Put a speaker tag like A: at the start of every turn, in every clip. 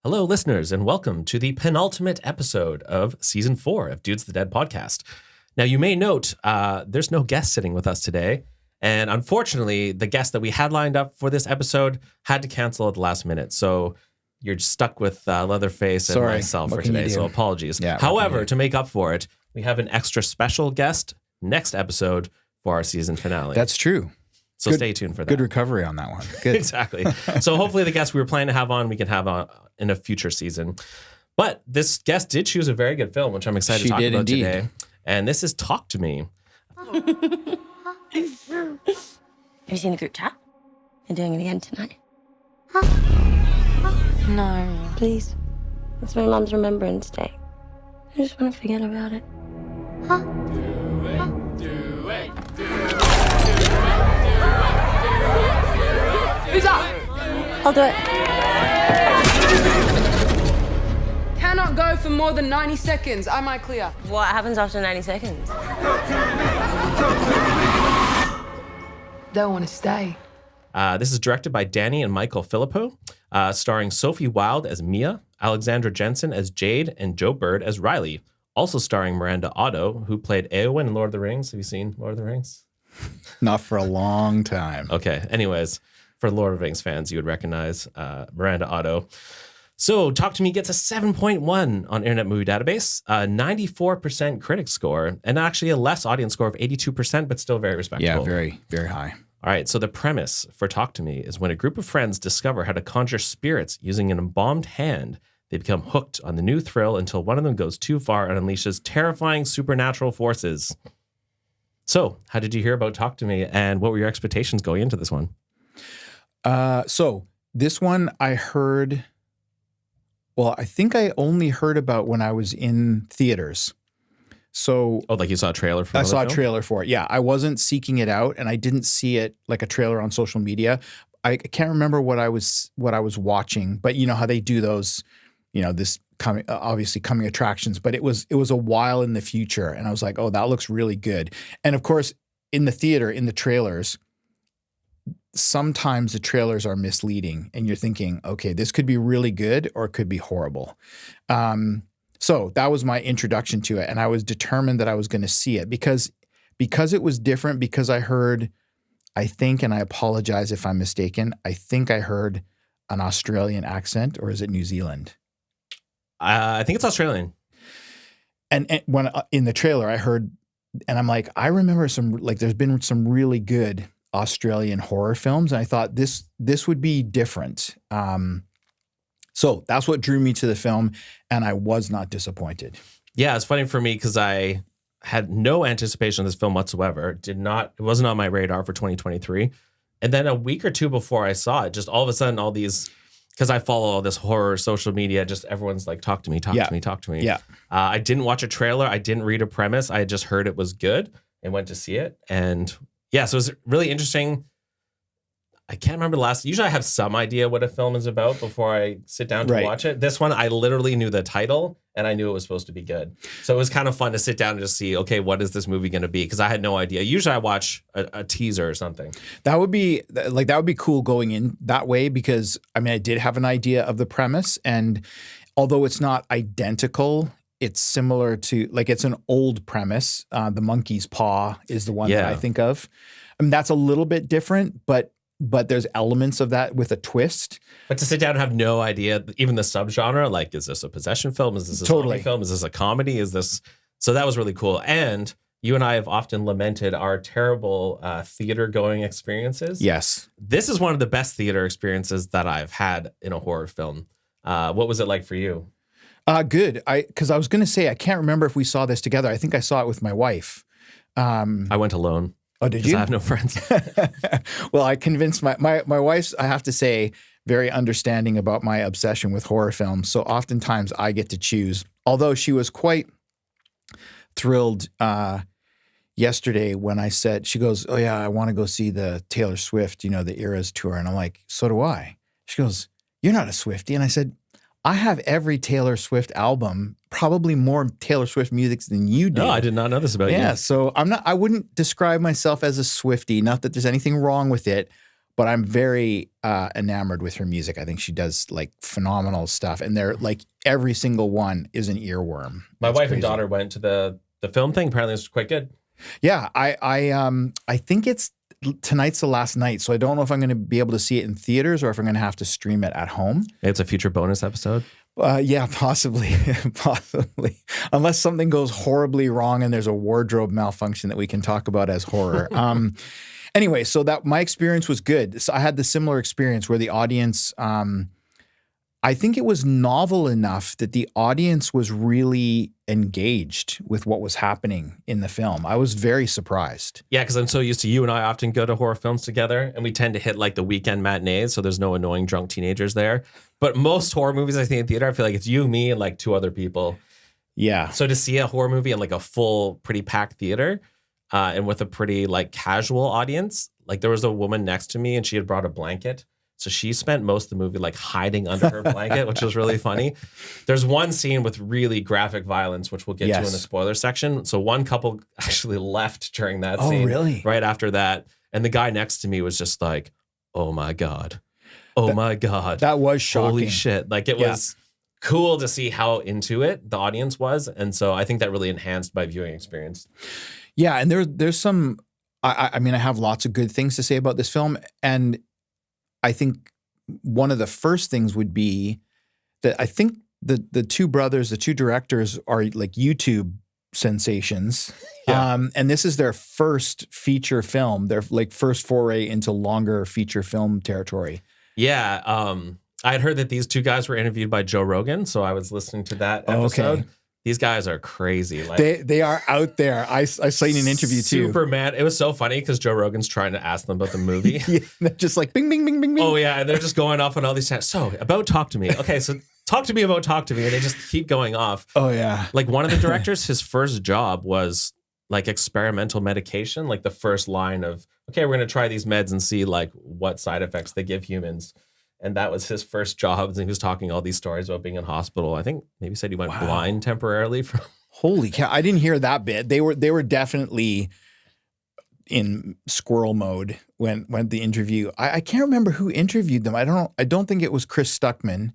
A: Hello, listeners, and welcome to the penultimate episode of Season 4 of Dudes the Dead podcast. Now, you may note there's no guest sitting with us today, and unfortunately, the guest that we had lined up for this episode had to cancel at the last minute, so you're just stuck with Leatherface and myself for today, so apologies.
B: Yeah,
A: however, to make up for it, we have an extra special guest next episode for our season finale.
B: That's true.
A: So stay tuned for that.
B: Good recovery on that one. Good.
A: Exactly. So hopefully the guest we were planning to have on, we can have on in a future season. But this guest did choose a very good film, which I'm excited to talk about today. And this is Talk to Me.
C: Have you seen the group chat? They're doing it again tonight. No. Please. It's my mom's Remembrance Day. I just want to forget about it.
D: Who's up?
C: I'll do it.
D: Cannot go for more than 90 seconds. Am I clear?
C: What happens after 90 seconds?
D: Don't want to stay.
A: This is directed by Danny and Michael Filippo, starring Sophie Wilde as Mia, Alexandra Jensen as Jade, and Joe Bird as Riley. Also starring Miranda Otto, who played Éowyn in Lord of the Rings. Have you seen Lord of the Rings?
B: Not for a long time.
A: Okay. Anyways, for Lord of the Rings fans, you would recognize Miranda Otto. So Talk to Me gets a 7.1 on Internet Movie Database, a 94% critic score, and actually a less audience score of 82%, but still very respectable.
B: Yeah, very, very high.
A: All right, so the premise for Talk to Me is when a group of friends discover how to conjure spirits using an embalmed hand, they become hooked on the new thrill until one of them goes too far and unleashes terrifying supernatural forces. So, how did you hear about Talk to Me, and what were your expectations going into this one?
B: So this one I heard, well, I think I only heard about when I was in theaters. So
A: like you saw a trailer for
B: I
A: another
B: saw
A: film?
B: a trailer for it. Yeah, I wasn't seeking it out, and I didn't see it like a trailer on social media. I can't remember what I was watching, but you know how they do those, this coming attractions. But it was a while in the future, and I was like, oh, that looks really good. And of course, in the theater, in the trailers, sometimes the trailers are misleading, and you're thinking, okay, this could be really good or it could be horrible. So that was my introduction to it, and I was determined that I was going to see it because it was different. Because I heard, I think, and I apologize if I'm mistaken, I think I heard an Australian accent, or is it New Zealand?
A: I think it's Australian.
B: And when in the trailer I heard, and I'm like, I remember there's been some really good Australian horror films, and I thought this would be different. So that's what drew me to the film, and I was not disappointed.
A: Yeah, it's funny for me because I had no anticipation of this film whatsoever. It wasn't on my radar for 2023. And then a week or two before I saw it, just all of a sudden, all these, because I follow all this horror social media, just everyone's like, talk to me.
B: Yeah.
A: I didn't watch a trailer. I didn't read a premise. I just heard it was good and went to see it. And yeah, so it was really interesting. I can't remember the last. Usually I have some idea what a film is about before I sit down to watch it. This one, I literally knew the title and I knew it was supposed to be good. So it was kind of fun to sit down and just see, okay, what is this movie going to be? Because I had no idea. Usually I watch a teaser or something.
B: That would be cool going in that way, because I did have an idea of the premise, and although it's not identical, it's similar to, it's an old premise. The monkey's paw is the one that I think of. That's a little bit different, but there's elements of that with a twist.
A: But to sit down and have no idea, even the subgenre, like, is this a possession film? Is this a zombie film? Is this a comedy? So that was really cool. And you and I have often lamented our terrible theater going experiences.
B: Yes.
A: This is one of the best theater experiences that I've had in a horror film. What was it like for you?
B: Good. Because I was going to say, I can't remember if we saw this together. I think I saw it with my wife.
A: I went alone.
B: Oh, did you?
A: I have no friends.
B: Well, I convinced my wife's, I have to say, very understanding about my obsession with horror films. So oftentimes I get to choose, although she was quite thrilled yesterday when I said, she goes, oh yeah, I want to go see the Taylor Swift, the Eras tour. And I'm like, so do I. She goes, you're not a Swiftie. And I said, I have every Taylor Swift album, probably more Taylor Swift music than you do.
A: No, I did not know this about you.
B: Yeah, so I wouldn't describe myself as a Swiftie, not that there's anything wrong with it, but I'm very enamored with her music. I think she does like phenomenal stuff, and they're like every single one is an earworm.
A: My
B: It's
A: wife and
B: crazy.
A: daughter went to the film thing. Apparently, it's quite good.
B: Yeah, I think it's tonight's the last night, so I don't know if I'm going to be able to see it in theaters or if I'm going to have to stream it at home.
A: It's a future bonus episode.
B: Yeah, possibly, possibly, unless something goes horribly wrong and there's a wardrobe malfunction that we can talk about as horror. Anyway, so that my experience was good. So I had the similar experience where the audience, I think it was novel enough that the audience was really engaged with what was happening in the film. I was very surprised.
A: Yeah, because I'm so used to you and I often go to horror films together, and we tend to hit like the weekend matinees, so there's no annoying drunk teenagers there. But most horror movies I think in theater, I feel like it's you, me, and like 2 other people.
B: Yeah.
A: So to see a horror movie in like a full, pretty packed theater, and with a pretty like casual audience, like there was a woman next to me, and she had brought a blanket. So she spent most of the movie like hiding under her blanket, which was really funny. There's one scene with really graphic violence, which we'll get to in the spoiler section. So one couple actually left during that scene.
B: Oh, really?
A: Right after that. And the guy next to me was just like, oh my God. Oh my God.
B: That was shocking.
A: Holy shit. Like it was cool to see how into it the audience was. And so I think that really enhanced my viewing experience.
B: Yeah, and there's some. I mean, I have lots of good things to say about this film, and I think one of the first things would be that I think the 2 brothers, the 2 directors, are like YouTube sensations, and this is their first feature film, their like first foray into longer feature film territory.
A: Yeah, I had heard that these 2 guys were interviewed by Joe Rogan, so I was listening to that episode.
B: Okay.
A: These guys are crazy. Like
B: They are out there. I saw in an interview too.
A: Superman. It was so funny because Joe Rogan's trying to ask them about the movie.
B: Yeah, they're just like bing, bing, bing, bing, bing.
A: Oh yeah, and they're just going off on all these. So about Talk to Me. Okay, so talk to me about Talk to Me, and they just keep going off.
B: Oh yeah.
A: Like one of the directors, his first job was like experimental medication. Like the first line of, okay, we're gonna try these meds and see like what side effects they give humans. And that was his first job. And he was talking all these stories about being in hospital. I think maybe said he went blind temporarily from.
B: Holy cow! I didn't hear that bit. They were definitely in squirrel mode when the interview. I can't remember who interviewed them. I don't think it was Chris Stuckman,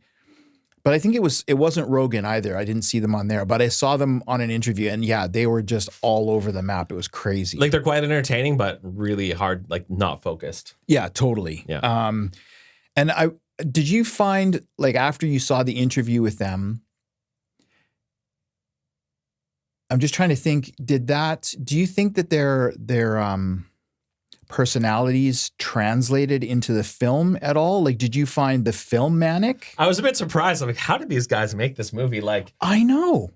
B: but I think it wasn't Rogan either. I didn't see them on there, but I saw them on an interview, and yeah, they were just all over the map. It was crazy.
A: Like they're quite entertaining, but really hard, like not focused.
B: Yeah, totally.
A: Yeah.
B: And did you find like after you saw the interview with them? I'm just trying to think. Do you think that their personalities translated into the film at all? Like, did you find the film manic?
A: I was a bit surprised. I'm like, how did these guys make this movie? Like,
B: I know.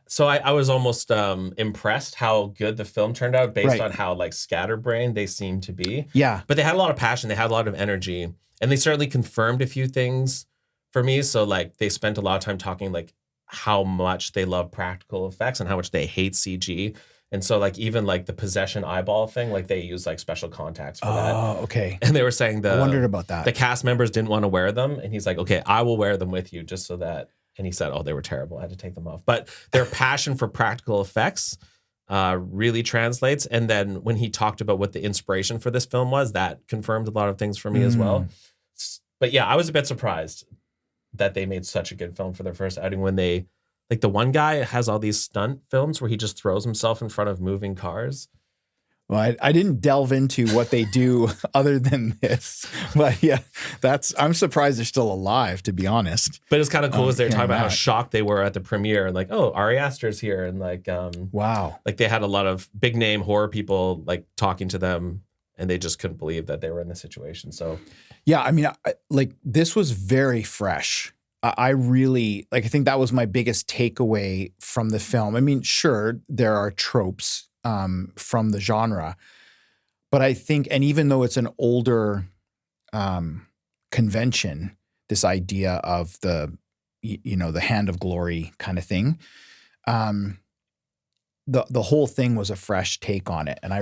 A: so I was almost impressed how good the film turned out based
B: Right.
A: on how like scatterbrained they seemed to be.
B: Yeah.
A: But they had a lot of passion. They had a lot of energy. And they certainly confirmed a few things for me. So like they spent a lot of time talking like how much they love practical effects and how much they hate CG. And so like even like the possession eyeball thing, like they use like special contacts for that.
B: Oh, okay.
A: And they were saying
B: I wondered about that.
A: the cast members didn't want to wear them. And he's like, okay, I will wear them with you just so that. And he said, oh, they were terrible. I had to take them off. But their passion for practical effects really translates. And then when he talked about what the inspiration for this film was, that confirmed a lot of things for me as well. But yeah, I was a bit surprised that they made such a good film for their first outing when they, like the one guy has all these stunt films where he just throws himself in front of moving cars.
B: Well, I didn't delve into what they do other than this, but yeah, I'm surprised they're still alive, to be honest.
A: But it's kind of cool as they were talking
B: hearing
A: about how
B: that.
A: shocked they were at the premiere and like, oh, Ari Aster's here. And like,
B: Wow.
A: like they had a lot of big name horror people like talking to them and they just couldn't believe that they were in this situation. So
B: Yeah, I mean, like this was very fresh. I really like. I think that was my biggest takeaway from the film. I mean, sure, there are tropes from the genre, but I think, and even though it's an older convention, this idea of the hand of glory kind of thing, the whole thing was a fresh take on it, and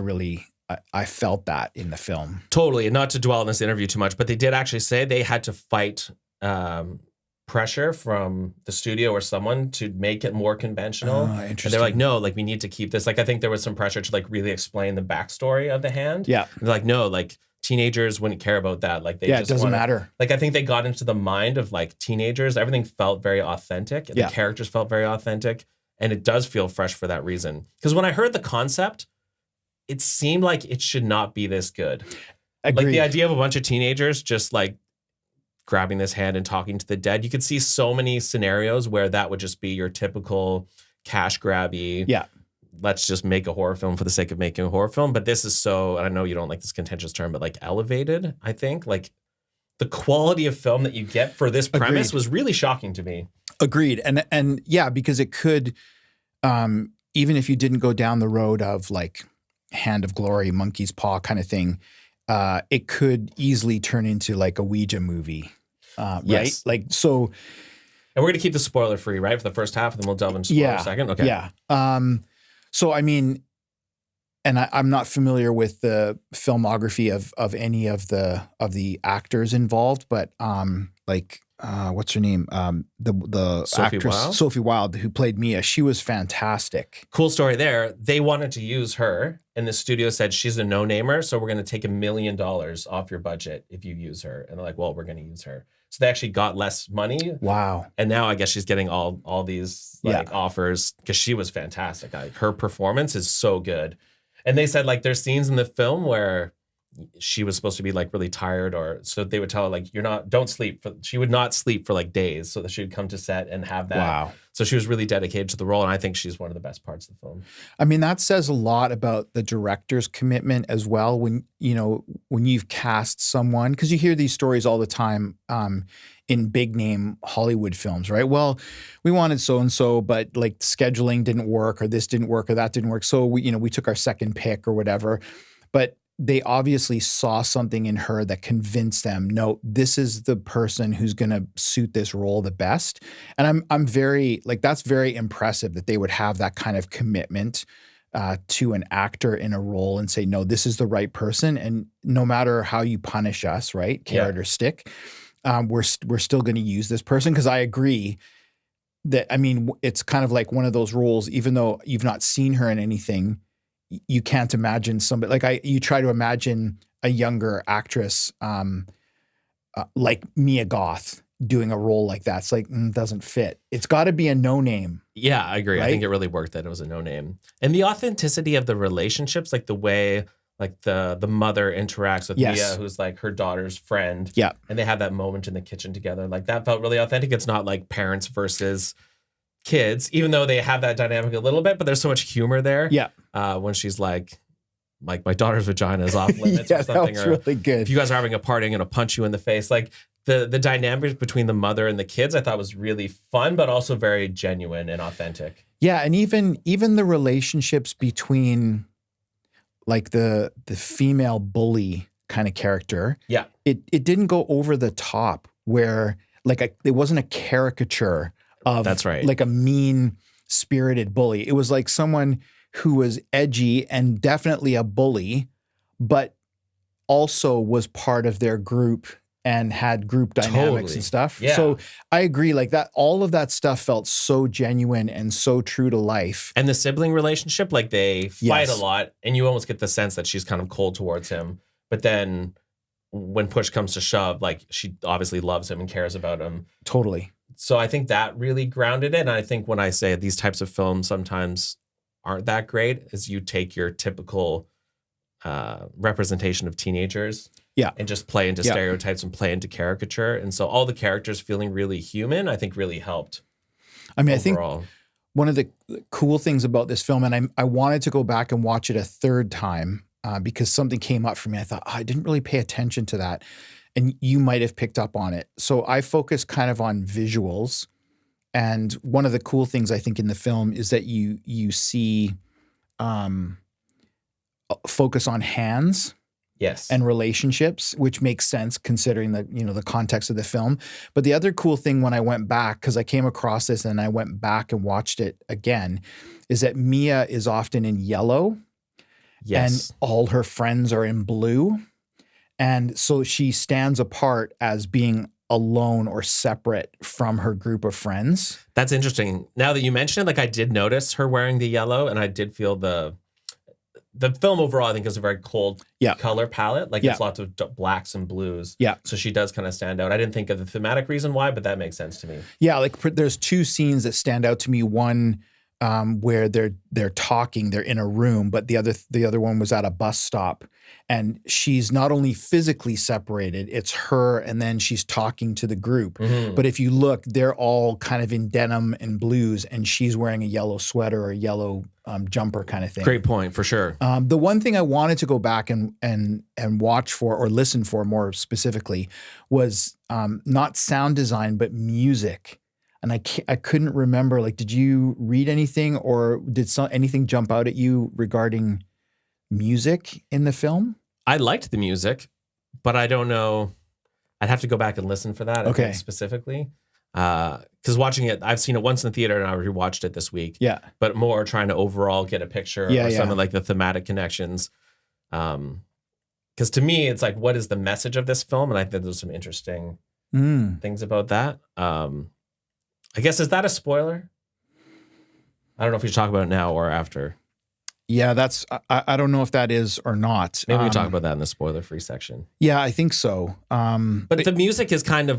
B: I felt that in the film.
A: totally, and not to dwell on this interview too much, but they did actually say they had to fight pressure from the studio or someone to make it more conventional. And
B: Interesting.
A: they're like, no, like we need to keep this. Like I think there was some pressure to like really explain the backstory of the hand.
B: Yeah.
A: And they're like, no, like teenagers wouldn't care about that. Like they
B: Yeah, it
A: just
B: doesn't
A: wanna-
B: matter.
A: Like I think they got into the mind of like teenagers. Everything felt very authentic. And
B: Yeah.
A: the characters felt very authentic. And it does feel fresh for that reason. Because when I heard the concept, it seemed like it should not be this good. Like
B: Agreed.
A: the idea of a bunch of teenagers just like grabbing this hand and talking to the dead. You could see so many scenarios where that would just be your typical cash grabby.
B: Yeah.
A: Let's just make a horror film for the sake of making a horror film. But this is so, I know you don't like this contentious term, but like elevated, I think. Like the quality of film that you get for this premise
B: Agreed.
A: was really shocking to me.
B: Agreed. And yeah, because it could, even if you didn't go down the road of like Hand of Glory, Monkey's Paw kind of thing, it could easily turn into like a Ouija movie. Right?
A: Yes.
B: Like, so
A: And we're going to keep the spoiler free, right? For the first half, and then we'll delve into spoiler in a second. Okay.
B: yeah. So, I mean, and I'm not familiar with the filmography of any of the actors involved, but like what's her name? The
A: Sophie
B: actress
A: Wilde?
B: Sophie Wilde, who played Mia, she was fantastic.
A: Cool story there. They wanted to use her, and the studio said she's a no-namer, so we're going to take $1 million off your budget if you use her. And they're like, well, we're going to use her. So they actually got less money,
B: Wow.
A: and now I guess she's getting all these like offers because she was fantastic. Like her performance is so good. And they said like there's scenes in the film where she was supposed to be like really tired, or so they would tell her like don't sleep. She would not sleep for like days so that she would come to set and have that.
B: Wow.
A: So she was really dedicated to the role, and I think she's one of the best parts of the film.
B: I mean, that says a lot about the director's commitment as well. When you've cast someone, because you hear these stories all the time in big name Hollywood films, right? Well, we wanted so and so, but like scheduling didn't work, or this didn't work, or that didn't work. So we took our second pick or whatever. But they obviously saw something in her that convinced them, no, this is the person who's going to suit this role the best. And I'm very like, that's very impressive that they would have that kind of commitment to an actor in a role and say, no, this is the right person. And no matter how you punish us, right, carrot or stick, we're still going to use this person. Because I agree that, I mean, it's kind of like one of those roles, even though you've not seen her in anything, you can't imagine somebody like you try to imagine a younger actress like Mia Goth doing a role like that. It's like, doesn't fit. It's got to be a no name.
A: Yeah, I agree. I
B: Right?
A: think it really worked that it was a no name. And the authenticity of the relationships, like the way like the mother interacts with
B: Yes.
A: Mia, who's like her daughter's friend.
B: Yeah.
A: And they have that moment in the kitchen together. Like that felt really authentic. It's not like parents versus kids, even though they have that dynamic a little bit, but there's so much humor there.
B: Yeah.
A: When she's like my daughter's vagina is off limits
B: Yeah,
A: or something.
B: that was
A: Or
B: really good.
A: if you guys are having a party, I'm going to punch you in the face. Like the dynamic between the mother and the kids, I thought was really fun, but also very genuine and authentic.
B: Yeah, and even the relationships between like the female bully kind of character.
A: Yeah.
B: It didn't go over the top where like it wasn't a caricature of
A: That's right.
B: like a mean spirited bully. It was like someone who was edgy and definitely a bully, but also was part of their group and had group dynamics
A: Totally.
B: and stuff.
A: Yeah.
B: So I agree, like that, all of that stuff felt so genuine and so true to life.
A: And the sibling relationship, like they fight
B: Yes.
A: a lot, and you almost get the sense that she's kind of cold towards him. But then when push comes to shove, like she obviously loves him and cares about him.
B: Totally.
A: So I think that really grounded it. And I think when I say these types of films sometimes aren't that great, is you take your typical representation of teenagers.
B: Yeah.
A: And just play into
B: Yeah.
A: stereotypes and play into caricature. And so all the characters feeling really human, I think really helped.
B: I mean, I think
A: overall.
B: one of the cool things about this film, and I wanted to go back and watch it a third time because something came up for me. I thought, I didn't really pay attention to that. And you might have picked up on it. So I focus kind of on visuals. And one of the cool things I think in the film is that you see focus on hands
A: Yes.
B: and relationships, which makes sense considering the context of the film. But the other cool thing when I went back, because I came across this and I went back and watched it again, is that Mia is often in yellow
A: yes.
B: and all her friends are in blue. And so she stands apart as being alone or separate from her group of friends.
A: That's interesting. Now that you mention it, like I did notice her wearing the yellow, and I did feel the film overall, I think, is a very cold
B: Yeah.
A: color palette. Like
B: Yeah.
A: it's lots of blacks and blues.
B: Yeah.
A: So she does kind of stand out. I didn't think of the thematic reason why, but that makes sense to me.
B: Yeah, like there's two scenes that stand out to me. One where they're talking, they're in a room, but the other one was at a bus stop, and she's not only physically separated, it's her, and then she's talking to the group. But if you look, they're all kind of in denim and blues, and she's wearing a yellow sweater or a yellow jumper kind of thing.
A: Great point, for sure.
B: The one thing I wanted to go back and watch for, or listen for more specifically, was not sound design but music. And I couldn't remember. Like, did you read anything, or did anything jump out at you regarding music in the film?
A: I liked the music, but I don't know. I'd have to go back and listen for that. I
B: Okay.
A: think, specifically. Because watching it, I've seen it once in the theater and I rewatched it this week.
B: Yeah.
A: But more trying to overall get a picture
B: Yeah,
A: or
B: yeah.
A: some of like the thematic connections. Because to me, it's like, what is the message of this film? And I think there's some interesting things about that. I guess, is that a spoiler? I don't know if we should talk about it now or after.
B: Yeah, that's I don't know if that is or not.
A: Maybe we talk about that in the spoiler-free section.
B: Yeah, I think so.
A: But the music is kind of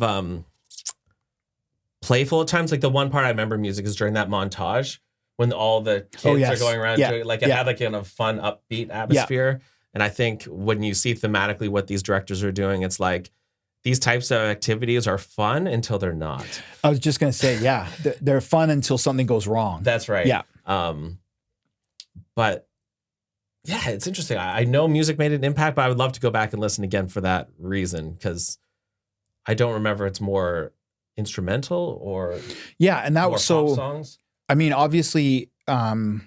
A: playful at times. Like the one part I remember music is during that montage when all the kids
B: yes.
A: are going around
B: Yeah.
A: doing, like it
B: Yeah.
A: had like a fun, upbeat atmosphere. And I think when you see thematically what these directors are doing, it's like these types of activities are fun until they're not.
B: I was just gonna say, yeah, they're fun until something goes wrong.
A: That's right.
B: Yeah.
A: But yeah, it's interesting. I know music made an impact, but I would love to go back and listen again for that reason, because I don't remember it's more instrumental or
B: Yeah, and that
A: more
B: was
A: pop
B: so.
A: songs.
B: I mean, obviously,
A: Because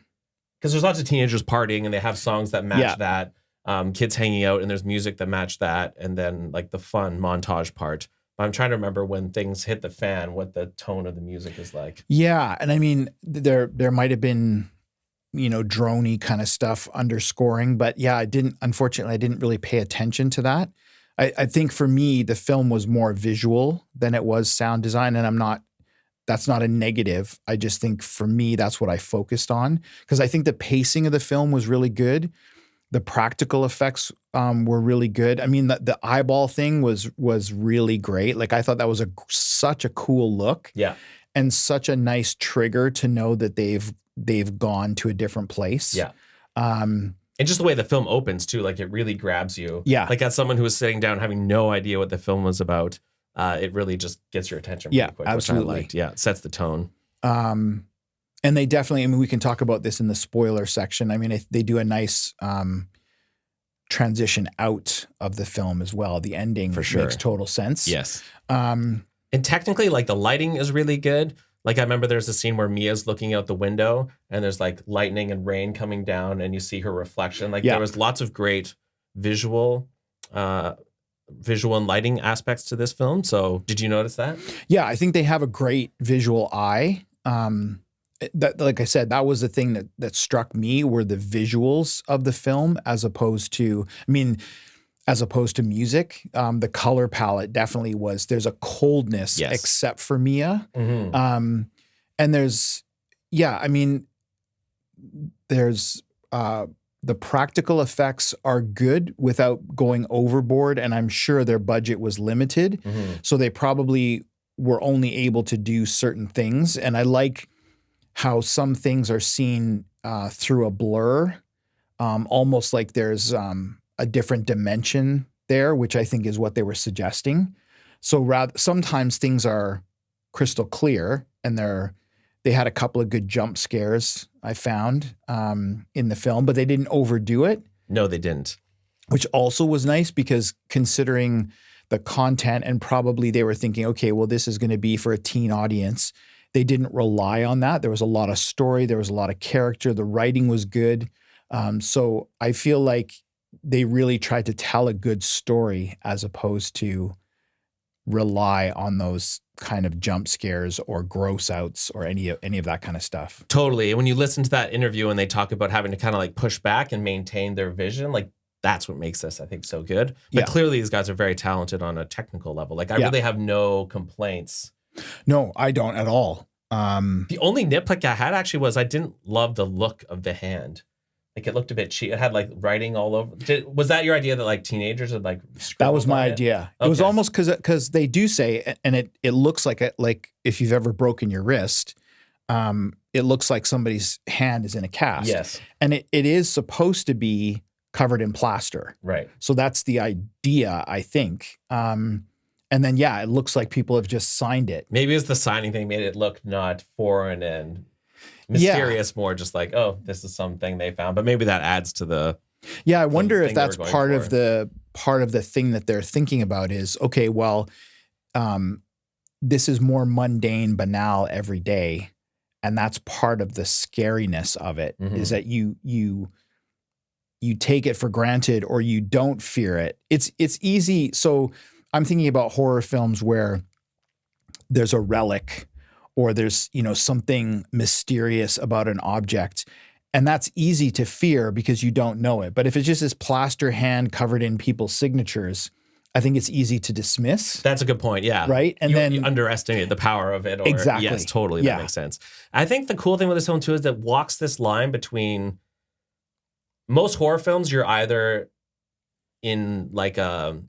A: there's lots of teenagers partying and they have songs that match
B: Yeah.
A: that. Kids hanging out and there's music that match that, and then like the fun montage part. But I'm trying to remember when things hit the fan, what the tone of the music is like.
B: yeah, and I mean, there might have been, droney kind of stuff underscoring, but yeah, unfortunately, I didn't really pay attention to that. I think for me, the film was more visual than it was sound design, and that's not a negative. I just think for me, that's what I focused on, because I think the pacing of the film was really good. The practical effects were really good. I mean, the eyeball thing was really great. Like, I thought that was such a cool look.
A: Yeah.
B: And such a nice trigger to know that they've gone to a different place.
A: Yeah. And just the way the film opens too, like it really grabs you.
B: Yeah.
A: Like as someone who was sitting down having no idea what the film was about, it really just gets your attention.
B: Yeah,
A: Pretty quick,
B: absolutely.
A: Which I liked. Yeah, it sets the tone.
B: And they definitely, I mean, we can talk about this in the spoiler section. I mean, they do a nice transition out of the film as well. The ending
A: For sure.
B: makes total sense.
A: Yes.
B: Um,
A: And technically, like the lighting is really good. Like I remember there's a scene where Mia's looking out the window and there's like lightning and rain coming down and you see her reflection. Like
B: Yeah.
A: there was lots of great visual and lighting aspects to this film. So did you notice that?
B: Yeah, I think they have a great visual eye. That, like I said, that was the thing that struck me, were the visuals of the film as opposed to music. The color palette definitely was. There's a coldness,
A: Yes.
B: except for Mia.
A: Mm-hmm.
B: And there's the practical effects are good without going overboard, and I'm sure their budget was limited.
A: Mm-hmm.
B: So they probably were only able to do certain things. And I like how some things are seen through a blur, almost like there's a different dimension there, which I think is what they were suggesting. So sometimes things are crystal clear, and they had a couple of good jump scares, I found, in the film, but they didn't overdo it.
A: No, they didn't.
B: Which also was nice, because considering the content, and probably they were thinking, okay, well, this is going to be for a teen audience. They didn't rely on that. There was a lot of story. There was a lot of character. The writing was good. So I feel like they really tried to tell a good story as opposed to rely on those kind of jump scares or gross outs or any of that kind of stuff.
A: Totally. And when you listen to that interview and they talk about having to kind of like push back and maintain their vision, like that's what makes this, I think, so good. But
B: Yeah.
A: clearly these guys are very talented on a technical level. Like I
B: Yeah.
A: really have no complaints.
B: No, I don't at all.
A: The only nitpick I had actually was I didn't love the look of the hand. Like it looked a bit cheap. It had like writing all over. Was that your idea that like teenagers would like?
B: That was
A: scribble
B: my
A: on it?
B: idea. It was
A: Okay.
B: almost because they do say, and it looks like if you've ever broken your wrist, it looks like somebody's hand is in a cast.
A: Yes.
B: And it is supposed to be covered in plaster.
A: Right.
B: So that's the idea, I think. And then, yeah, it looks like people have just signed it.
A: Maybe it's the signing thing made it look not foreign and mysterious, more just like, oh, this is something they found. But maybe that adds to the.
B: Yeah, I wonder if
A: thing they were
B: that's
A: going
B: part
A: for.
B: of the thing that they're thinking about is, okay, well, this is more mundane, banal every day. And that's part of the scariness of it, is that you take it for granted or you don't fear it. It's easy. So I'm thinking about horror films where there's a relic or there's, something mysterious about an object. And that's easy to fear because you don't know it. But if it's just this plaster hand covered in people's signatures, I think it's easy to dismiss.
A: That's a good point. Yeah.
B: Right. And then
A: you underestimate the power of it. Or,
B: Exactly.
A: Yes, totally.
B: Yeah.
A: That makes sense. I think the cool thing with this film too is that walks this line between most horror films. You're either in like a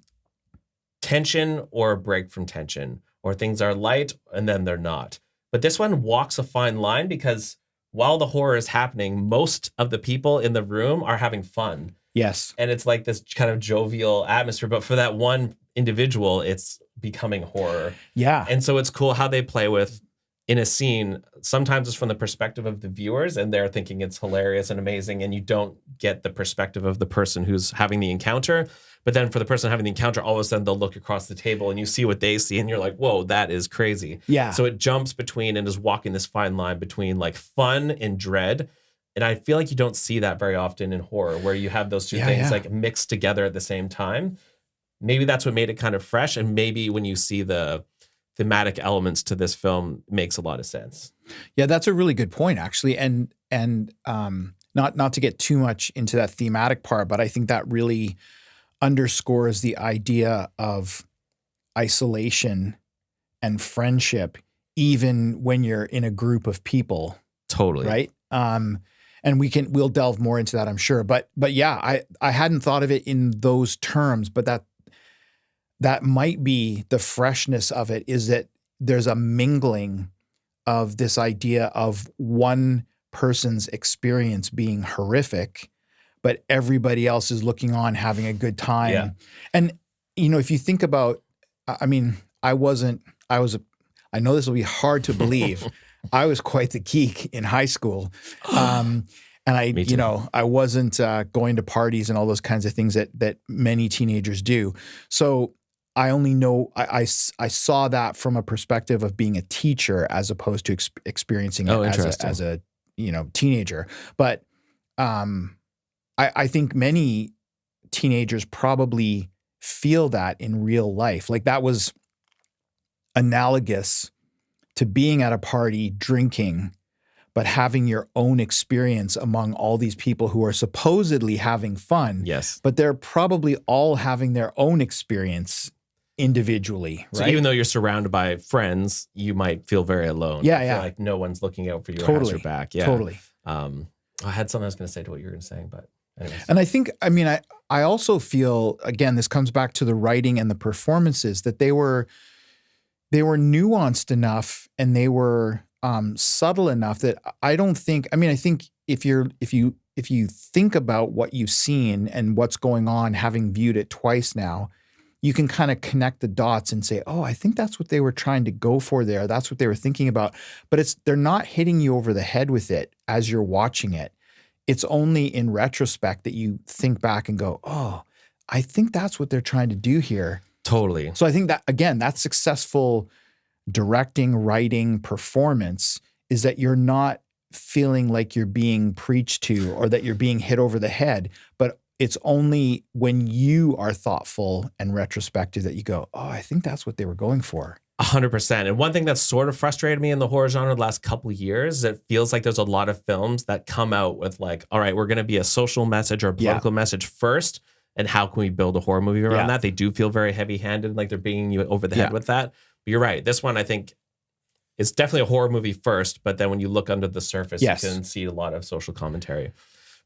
A: tension or a break from tension, or things are light and then they're not. But this one walks a fine line because while the horror is happening, most of the people in the room are having fun.
B: yes.
A: And it's like this kind of jovial atmosphere. But for that one individual, it's becoming horror.
B: Yeah.
A: And so it's cool how they play with, in a scene, sometimes it's from the perspective of the viewers and they're thinking it's hilarious and amazing. And you don't get the perspective of the person who's having the encounter. But then for the person having the encounter, all of a sudden they'll look across the table and you see what they see and you're like, whoa, that is crazy.
B: Yeah.
A: So it jumps between and is walking this fine line between like fun and dread. And I feel like you don't see that very often in horror where you have those two
B: Yeah,
A: things
B: yeah.
A: like mixed together at the same time. Maybe that's what made it kind of fresh. And maybe when you see the thematic elements to this film, it makes a lot of sense.
B: Yeah, that's a really good point, actually. And not to get too much into that thematic part, but I think that really underscores the idea of isolation and friendship, even when you're in a group of people,
A: Totally.
B: right? And we'll delve more into that, I'm sure. But yeah, I hadn't thought of it in those terms, but that might be the freshness of it, is that there's a mingling of this idea of one person's experience being horrific, but everybody else is looking on, having a good time.
A: Yeah.
B: And, if you think about, I mean, I know this will be hard to believe. I was quite the geek in high school. And
A: Me too.
B: I wasn't going to parties and all those kinds of things that many teenagers do. So I only know, I saw that from a perspective of being a teacher as opposed to experiencing it as a teenager. But I think many teenagers probably feel that in real life. Like that was analogous to being at a party drinking, but having your own experience among all these people who are supposedly having fun.
A: Yes.
B: But they're probably all having their own experience individually,
A: So
B: right?
A: even though you're surrounded by friends, you might feel very alone.
B: Yeah,
A: I feel
B: yeah.
A: like no one's looking out for you or has
B: Totally.
A: your back. Yeah.
B: Totally.
A: I had something I was going to say to what you were going to say, but anyways.
B: And I think, I also feel, again, this comes back to the writing and the performances, that they were nuanced enough and they were subtle enough that I think if you think about what you've seen and what's going on, having viewed it twice now, you can kind of connect the dots and say, oh, I think that's what they were trying to go for there. That's what they were thinking about. But they're not hitting you over the head with it as you're watching it. It's only in retrospect that you think back and go, oh, I think that's what they're trying to do here.
A: Totally.
B: So I think that, again, that successful directing, writing, performance is that you're not feeling like you're being preached to or that you're being hit over the head, but it's only when you are thoughtful and retrospective that you go, oh, I think that's what they were going for.
A: 100%. And one thing that's sort of frustrated me in the horror genre the last couple of years is it feels like there's a lot of films that come out with like, all right, we're going to be a social message or a political message first. And how can we build a horror movie around that? They do feel very heavy-handed, like they're bringing you over the head with that. But you're right. This one, I think, is definitely a horror movie first. But then when you look under the surface, you can see a lot of social commentary.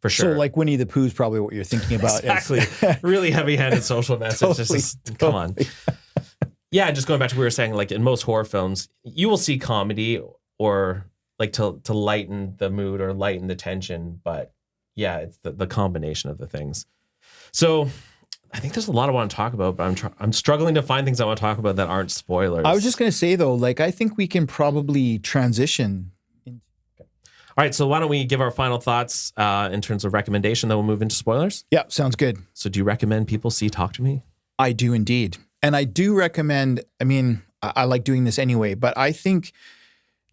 A: For sure.
B: So like Winnie the Pooh is probably what you're thinking about.
A: Exactly. Really heavy-handed social message. Come on. Yeah, just going back to what we were saying, like in most horror films, you will see comedy or like to lighten the mood or lighten the tension. But yeah, it's the combination of the things. So I think there's a lot I want to talk about, but I'm struggling to find things I want to talk about that aren't spoilers.
B: I was just going to say though, like I think we can probably transition.
A: All right, so why don't we give our final thoughts in terms of recommendation, then we'll move into spoilers?
B: Yeah, sounds good.
A: So do you recommend people see Talk to Me?
B: I do indeed. And I do recommend, I mean, I like doing this anyway, but I think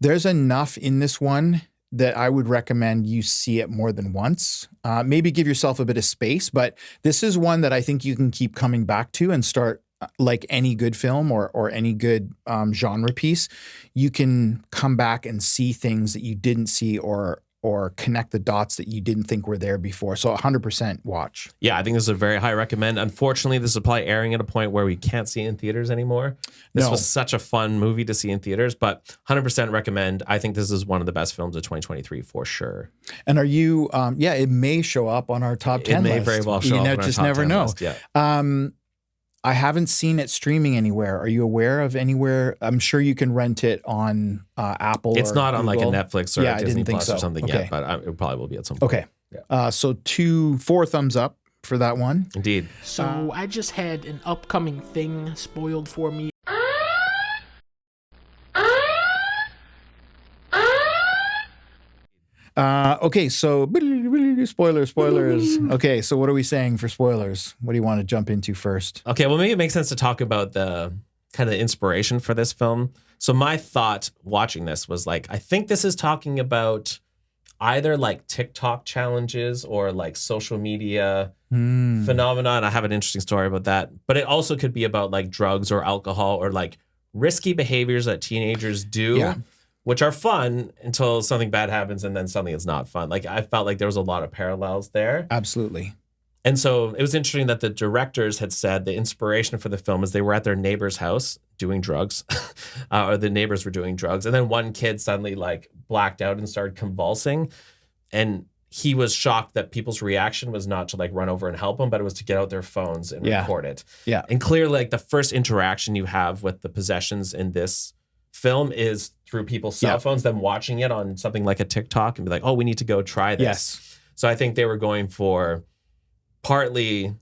B: there's enough in this one that I would recommend you see it more than once. Maybe give yourself a bit of space, but this is one that I think you can keep coming back to and start like any good film or any good genre piece. You can come back and see things that you didn't see or connect the dots that you didn't think were there before. So 100% watch.
A: Yeah, I think this is a very high recommend. Unfortunately, this is probably airing at a point where we can't see it in theaters anymore. This was such a fun movie to see in theaters, but 100% recommend. I think this is one of the best films of 2023 for sure.
B: And are you, it may show up on our top 10
A: It may
B: list.
A: very well show up on our
B: just
A: top
B: never
A: 10
B: know.
A: list, yeah.
B: I haven't seen it streaming anywhere. Are you aware of anywhere? I'm sure you can rent it on Apple.
A: It's
B: or
A: not on like a
B: Google.
A: Netflix or
B: Yeah,
A: a
B: I
A: Disney
B: didn't think
A: Plus
B: so.
A: or something
B: Okay.
A: yet, but it probably will be at some point.
B: Okay.
A: Yeah.
B: So 4 thumbs up for that one.
A: Indeed.
E: So I just had an upcoming thing spoiled for me.
B: Okay, so spoilers. Okay, so what are we saying for spoilers? What do you want to jump into first?
A: Okay, well, maybe it makes sense to talk about the kind of inspiration for this film. So my thought watching this was like, I think this is talking about either like TikTok challenges or like social media phenomenon. I have an interesting story about that, but it also could be about like drugs or alcohol or like risky behaviors that teenagers do.
B: Yeah.
A: Which are fun until something bad happens and then something that's not fun. Like I felt like there was a lot of parallels there.
B: Absolutely.
A: And so it was interesting that the directors had said the inspiration for the film is they were at their neighbor's house doing drugs, or the neighbors were doing drugs. And then one kid suddenly like blacked out and started convulsing. And he was shocked that people's reaction was not to like run over and help him, but it was to get out their phones and record it.
B: Yeah.
A: And clearly like the first interaction you have with the possessions in this film is through people's cell phones, them watching it on something like a TikTok and be like, oh, we need to go try this.
B: Yes.
A: So I think they were going for partly,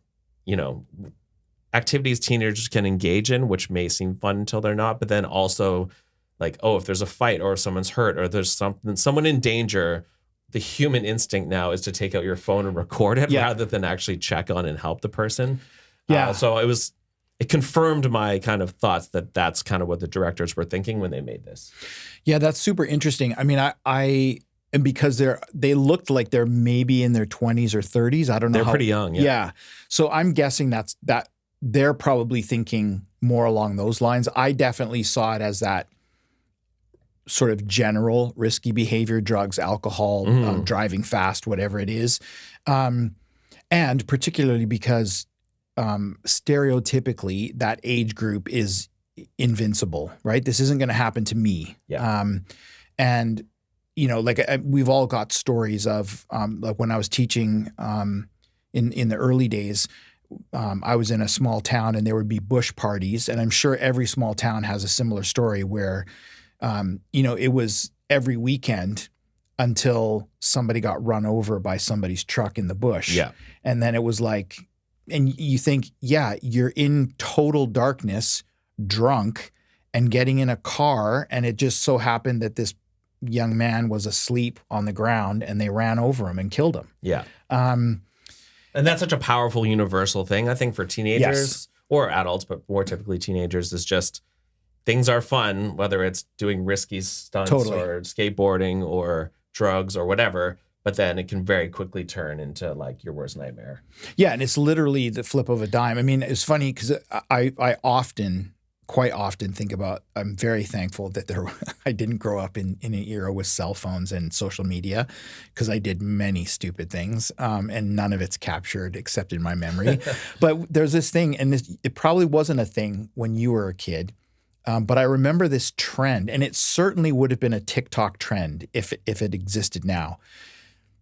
A: activities teenagers can engage in, which may seem fun until they're not, but then also like, oh, if there's a fight or someone's hurt or there's someone in danger, the human instinct now is to take out your phone and record it rather than actually check on and help the person.
B: Yeah.
A: So it confirmed my kind of thoughts that that's kind of what the directors were thinking when they made this.
B: Yeah, that's super interesting. I mean, and because they looked like they're maybe in their 20s or 30s. I don't know.
A: They're pretty young.
B: Yeah. So I'm guessing that they're probably thinking more along those lines. I definitely saw it as that sort of general risky behavior, drugs, alcohol, driving fast, whatever it is. And particularly because stereotypically that age group is invincible, right? This isn't going to happen to me.
A: Yeah.
B: And we've all got stories of like when I was teaching in the early days, I was in a small town and there would be bush parties, and I'm sure every small town has a similar story where it was every weekend until somebody got run over by somebody's truck in the bush.
A: Yeah.
B: And then it was like, and you think, yeah, you're in total darkness, drunk, and getting in a car, and it just so happened that this young man was asleep on the ground and they ran over him and killed him.
A: Yeah. And that's such a powerful universal thing, I think, for teenagers or adults, but more typically teenagers, is just things are fun, whether it's doing risky stunts or skateboarding or drugs or whatever, but then it can very quickly turn into like your worst nightmare.
B: Yeah, and it's literally the flip of a dime. I mean, it's funny because I quite often think about, I'm very thankful that I didn't grow up in an era with cell phones and social media, because I did many stupid things, and none of it's captured except in my memory. But there's this thing, and it probably wasn't a thing when you were a kid, but I remember this trend, and it certainly would have been a TikTok trend if it existed now,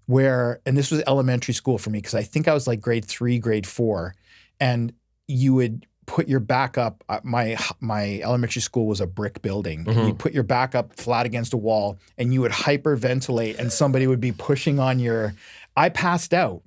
B: and this was elementary school for me because I think I was like grade 3, grade 4, and you would put your back up. My elementary school was a brick building.
A: Mm-hmm.
B: You'd put your back up flat against a wall, and you would hyperventilate, and somebody would be pushing on your. I passed out.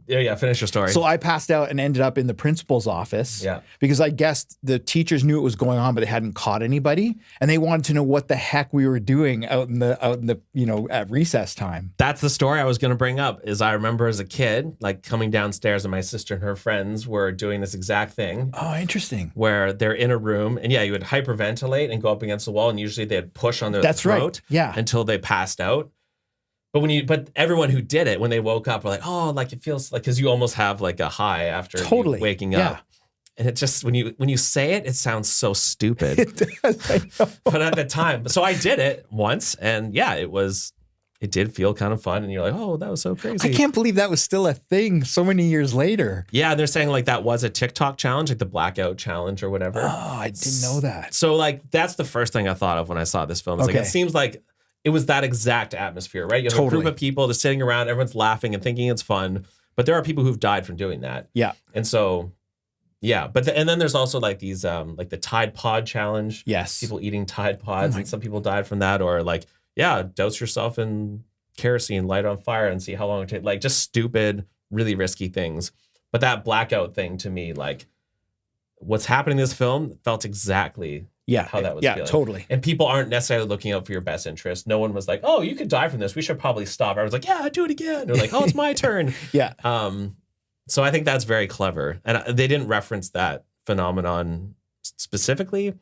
A: Finish your story.
B: So I passed out and ended up in the principal's office.
A: Yeah.
B: Because I guessed the teachers knew it was going on, but they hadn't caught anybody, and they wanted to know what the heck we were doing out in the at recess time.
A: That's the story I was going to bring up. Is I remember as a kid, like coming downstairs, and my sister and her friends were doing this exact thing.
B: Oh, interesting.
A: Where they're in a room, and you would hyperventilate and go up against the wall, and usually they'd push on their throat, until they passed out. But everyone who did it, when they woke up, were like, oh, like it feels like, because you almost have like a high after waking up. And it just, when you say it, it sounds so stupid.
B: It does, I know.
A: But at the time, so I did it once, and it did feel kind of fun. And you're like, oh, that was so crazy.
B: I can't believe that was still a thing so many years later.
A: Yeah, and they're saying like that was a TikTok challenge, like the blackout challenge or whatever.
B: Oh, I didn't know that.
A: So like, that's the first thing I thought of when I saw this film. It's like, it seems like it was that exact atmosphere, right? You have a group of people just sitting around, everyone's laughing and thinking it's fun, but there are people who've died from doing that.
B: Yeah.
A: And so, and then there's also like these, like the Tide Pod challenge.
B: Yes.
A: People eating Tide Pods, and some people died from that, or like, douse yourself in kerosene, light on fire, and see how long it takes. Like just stupid, really risky things. But that blackout thing to me, like what's happening in this film felt exactly how that was feeling.
B: Yeah, totally.
A: And people aren't necessarily looking out for your best interest. No one was like, oh, you could die from this. We should probably stop. I was like, yeah, do it again. They're like, oh, it's my turn.
B: Yeah.
A: So I think that's very clever. And they didn't reference that phenomenon specifically,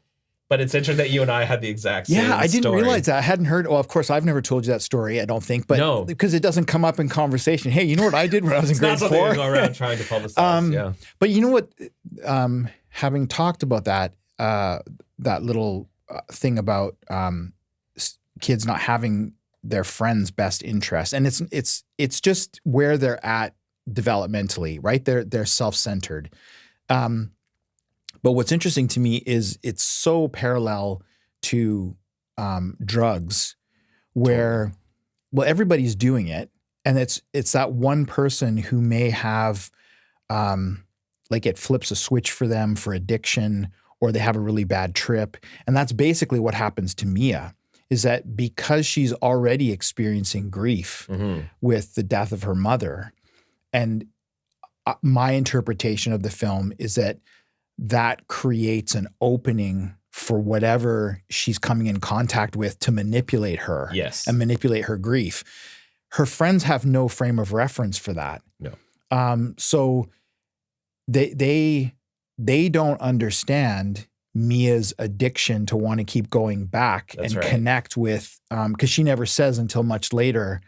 A: but it's interesting that you and I had the exact same
B: I didn't
A: story.
B: realize that. I hadn't heard. Well, of course, I've never told you that story, I don't think. But
A: No.
B: Because it doesn't come up in conversation. Hey, you know what I did when I was in grade 4?
A: Not something you go around trying to publicize.
B: But you know what? Having talked about that, that little thing about kids not having their friends' best interest, and it's just where they're at developmentally, right? They're self-centered. But what's interesting to me is it's so parallel to drugs, where everybody's doing it, and it's that one person who may have like it flips a switch for them for addiction, or they have a really bad trip. And that's basically what happens to Mia, is that because she's already experiencing grief with the death of her mother, and my interpretation of the film is that creates an opening for whatever she's coming in contact with to manipulate her and manipulate her grief. Her friends have no frame of reference for that.
A: No.
B: So they don't understand Mia's addiction to want to keep going back connect with, because she never says until much later.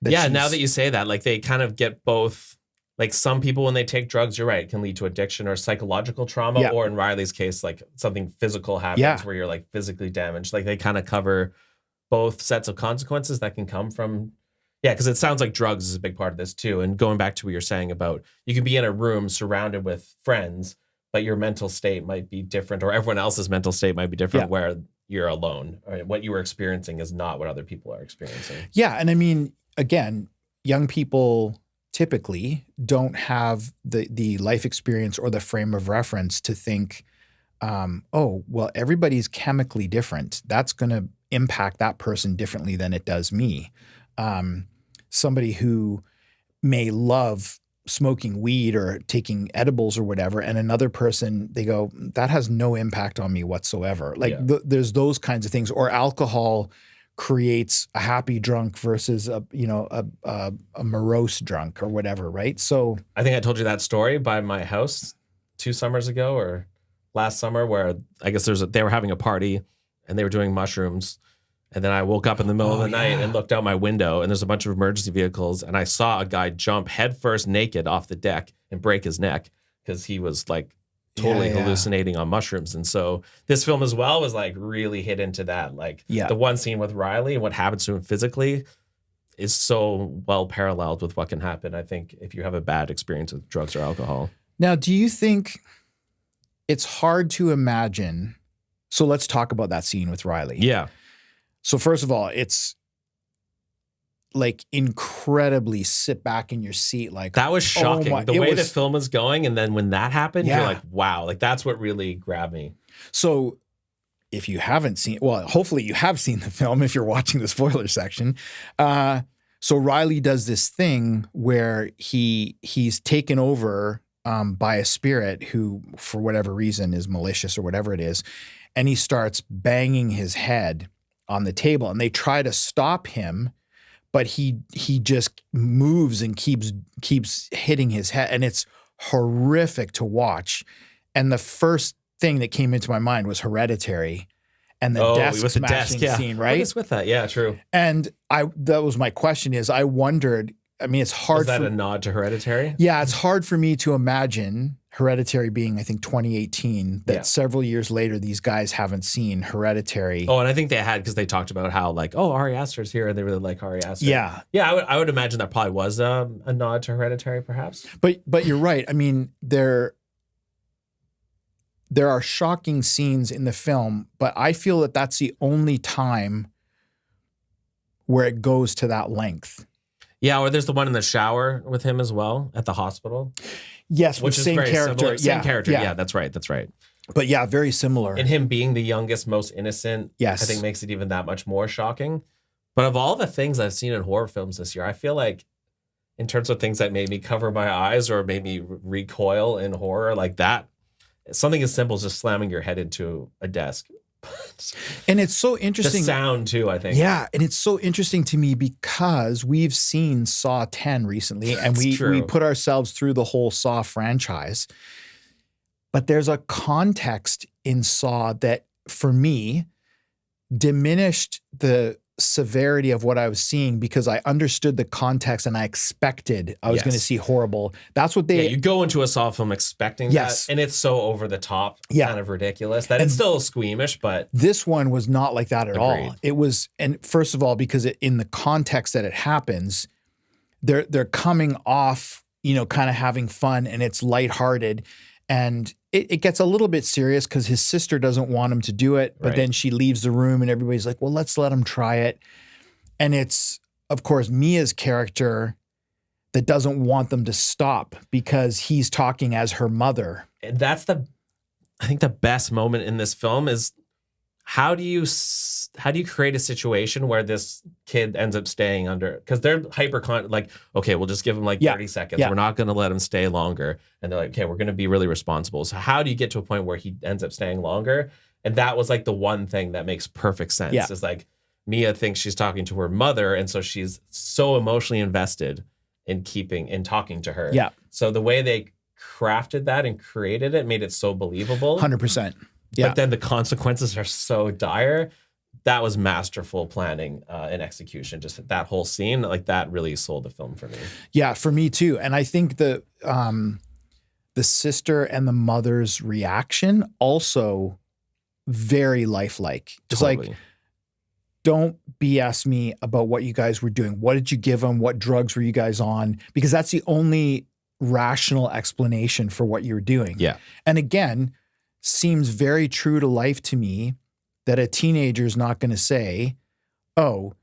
A: Now that you say that, like they kind of get both. Like some people, when they take drugs, you're right, it can lead to addiction or psychological trauma, or in Riley's case, like something physical happens where you're like physically damaged. Like they kind of cover both sets of consequences that can come from. Yeah, because it sounds like drugs is a big part of this too. And going back to what you're saying about you can be in a room surrounded with friends, but your mental state might be different, or everyone else's mental state might be different where you're alone. Or what you were experiencing is not what other people are experiencing. Yeah,
B: and I mean, again, young people typically don't have the life experience or the frame of reference to think, everybody's chemically different. That's going to impact that person differently than it does me. Somebody who may love smoking weed or taking edibles or whatever, and another person, they go, that has no impact on me whatsoever. Like there's those kinds of things. Or alcohol creates a happy drunk versus a morose drunk or whatever, right? So
A: I think I told you that story by my house 2 summers ago or last summer, where I guess they were having a party and they were doing mushrooms. And then I woke up in the middle of the night and looked out my window, and there's a bunch of emergency vehicles, and I saw a guy jump headfirst naked off the deck and break his neck because he was like totally hallucinating on mushrooms. And so this film as well was like really hit into that. Like the one scene with Riley and what happens to him physically is so well paralleled with what can happen, I think, if you have a bad experience with drugs or alcohol.
B: Now, do you think it's hard to imagine? So let's talk about that scene with Riley.
A: Yeah.
B: So first of all, it's like incredibly sit back in your seat. Like
A: That was shocking.
B: my-
A: The
B: it
A: way the
B: was-
A: film was going, and then when that happened,
B: Yeah.
A: you're like, wow, like that's what really grabbed me.
B: So if you haven't seen, well, hopefully you have seen the film if you're watching the spoiler section. So Riley does this thing where he's taken over by a spirit who, for whatever reason, is malicious or whatever it is, and he starts banging his head on the table, and they try to stop him, but he just moves and keeps hitting his head, and it's horrific to watch. And the first thing that came into my mind was Hereditary and the desk
A: with the
B: smashing
A: desk, yeah.
B: scene,
A: What
B: right?
A: is with that? Yeah, true.
B: And that was my question is I wondered, I mean, it's hard
A: Is that
B: for
A: a nod to Hereditary?
B: yeah, it's hard for me to imagine Hereditary being, I think, 2018, that
A: Yeah.
B: several years later, these guys haven't seen Hereditary.
A: Oh, and I think they had because they talked about how like, oh, Ari Aster's here, and they really like Ari Aster.
B: Yeah.
A: yeah. I would imagine that probably was a nod to Hereditary, perhaps.
B: But you're right. I mean, there are shocking scenes in the film, but I feel that that's the only time where it goes to that length.
A: Yeah, or there's the one in the shower with him as well at the hospital,
B: Yes,
A: which
B: with
A: is
B: same
A: very
B: character.
A: similar. Same
B: Yeah,
A: character.
B: yeah.
A: Yeah, that's right. That's right.
B: But yeah, very similar.
A: And him being the youngest, most innocent,
B: Yes.
A: I think makes it even that much more shocking. But of all the things I've seen in horror films this year, I feel like in terms of things that made me cover my eyes or made me recoil in horror like that, something as simple as just slamming your head into a desk.
B: And it's so
A: The
B: interesting.
A: sound too, I think.
B: Yeah, and it's so interesting to me because we've seen Saw 10 recently, and
A: That's
B: we
A: true.
B: put ourselves through the whole Saw franchise. But there's a context in Saw that, for me, diminished the severity of what I was seeing because I understood the context and I expected I was
A: Yes.
B: going to see horrible. That's what they
A: Yeah, you go into a Saw film expecting
B: Yes.
A: that, and it's so over the top,
B: Yeah.
A: kind of ridiculous that
B: And-
A: it's still squeamish, but
B: This one was not like that at all.
A: Agreed.
B: It was, and first of all, because in the context that it happens, they're coming off, kind of having fun, and it's lighthearted, and it gets a little bit serious because his sister doesn't want him to do it, but
A: Right.
B: then she leaves the room, and everybody's like, "Well, let's let him try it," and it's, of course, Mia's character that doesn't want them to stop because he's talking as her mother.
A: that's I think the best moment in this film is how do you create a situation where this kid ends up staying under, because they're like, okay, we'll just give him like
B: Yeah.
A: 30 seconds.
B: Yeah.
A: We're not going to let him stay longer. And they're like, okay, we're going to be really responsible. So how do you get to a point where he ends up staying longer? And that was like the one thing that makes perfect sense.
B: Yeah.
A: Is like Mia thinks she's talking to her mother. And so she's so emotionally invested in talking to her.
B: Yeah.
A: So the way they crafted that and created it made it so believable.
B: 100%. Yeah.
A: But then the consequences are so dire. That was masterful planning and execution. Just that whole scene, like that really sold the film for me.
B: Yeah, for me too. And I think the sister and the mother's reaction also very lifelike. It's like, don't BS me about what you guys were doing. What did you give them? What drugs were you guys on? Because that's the only rational explanation for what you're doing.
A: Yeah.
B: And again, seems very true to life to me that a teenager is not going to say, oh,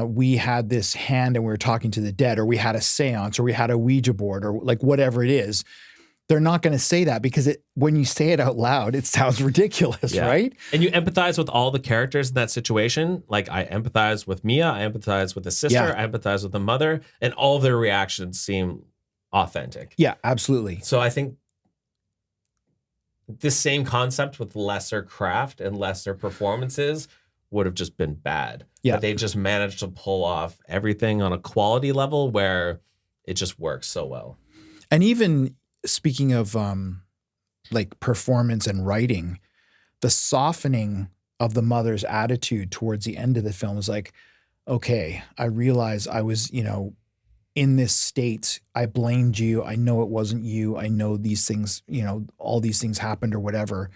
B: we had this hand and we were talking to the dead, or we had a seance, or we had a Ouija board, or like whatever it is. They're not going to say that because when you say it out loud, it sounds ridiculous,
A: Yeah.
B: right?
A: And you empathize with all the characters in that situation. Like I empathize with Mia, I empathize with the sister,
B: Yeah.
A: I empathize with the mother, and all of their reactions seem authentic.
B: Yeah, absolutely.
A: So I think this same concept with lesser craft and lesser performances would have just been bad.
B: Yeah.
A: But they just managed to pull off everything on a quality level where it just works so well.
B: And even speaking of like performance and writing, the softening of the mother's attitude towards the end of the film is like, okay, I realize I was, in this state. I blamed you. I know it wasn't you. I know these things, all these things happened or whatever.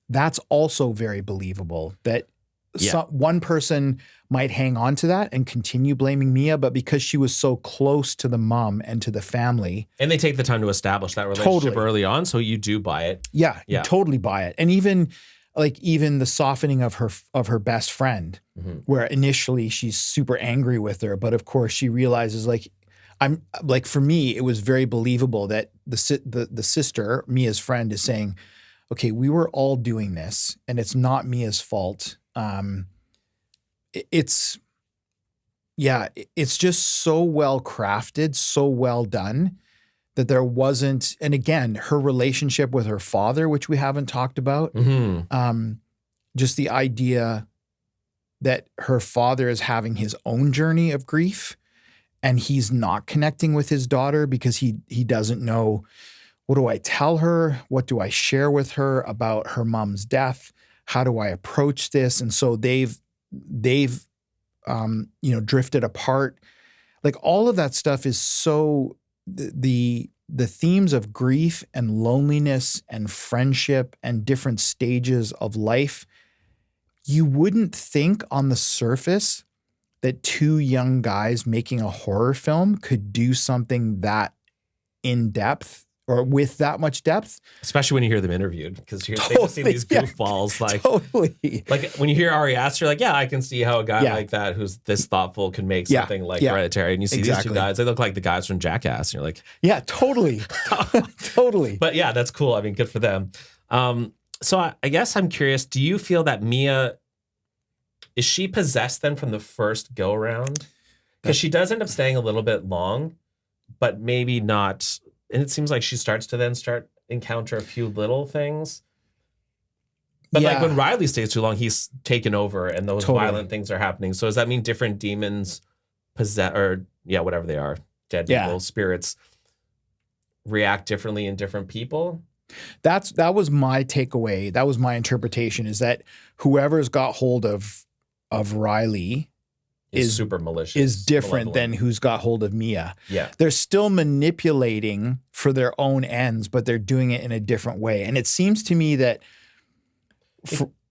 B: That's also very believable that one person might hang on to that and continue blaming Mia, but because she was so close to the mom and to the family.
A: And they take the time to establish that relationship
B: Totally.
A: early on, so you do buy it.
B: Yeah,
A: Yeah.
B: you totally buy it. And even like even the softening of her best friend, where initially she's super angry with her, but of course she realizes like for me, it was very believable that the sister, Mia's friend, is saying, okay, we were all doing this and it's not Mia's fault. It's just so well crafted, so well done that there wasn't, and again, her relationship with her father, which we haven't talked about, just the idea that her father is having his own journey of grief and he's not connecting with his daughter because he doesn't know, what do I tell her? What do I share with her about her mom's death? How do I approach this? And so they've drifted apart. Like all of that stuff is so, the themes of grief and loneliness and friendship and different stages of life, you wouldn't think on the surface that two young guys making a horror film could do something that in depth or with that much depth.
A: Especially when you hear them interviewed, because they just see these goofballs. Like when you hear Ari Aster, you're like, yeah, I can see how a guy like that who's this thoughtful can make something like Hereditary. And you see these two guys, they look like the guys from Jackass. And you're like,
B: yeah, totally. Totally.
A: But yeah, that's cool. I mean, good for them. So I guess I'm curious, do you feel that Mia, is she possessed then from the first go around? Because she does end up staying a little bit long, but maybe not. And it seems like she starts to encounter a few little things. But like when Riley stays too long, he's taken over and those violent things are happening. So does that mean different demons whatever they are, dead people, spirits, react differently in different people?
B: That was my takeaway. That was my interpretation, is that whoever's got hold of Riley is super malicious, is different than who's got hold of Mia.
A: Yeah.
B: They're still manipulating for their own ends, but they're doing it in a different way. And it seems to me that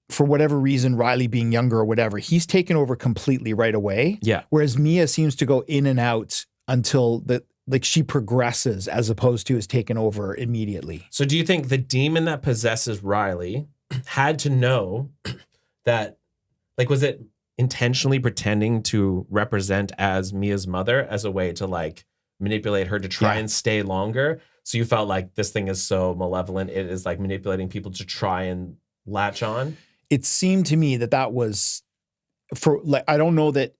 B: for whatever reason, Riley being younger or whatever, he's taken over completely right away.
A: Yeah.
B: Whereas Mia seems to go in and out until she progresses as opposed to is taken over immediately.
A: So do you think the demon that possesses Riley had to know that, like, was it intentionally pretending to represent as Mia's mother as a way to like manipulate her to try and stay longer? So you felt like this thing is so malevolent, it is like manipulating people to try and latch on?
B: It seemed to me that was for, like, I don't know that,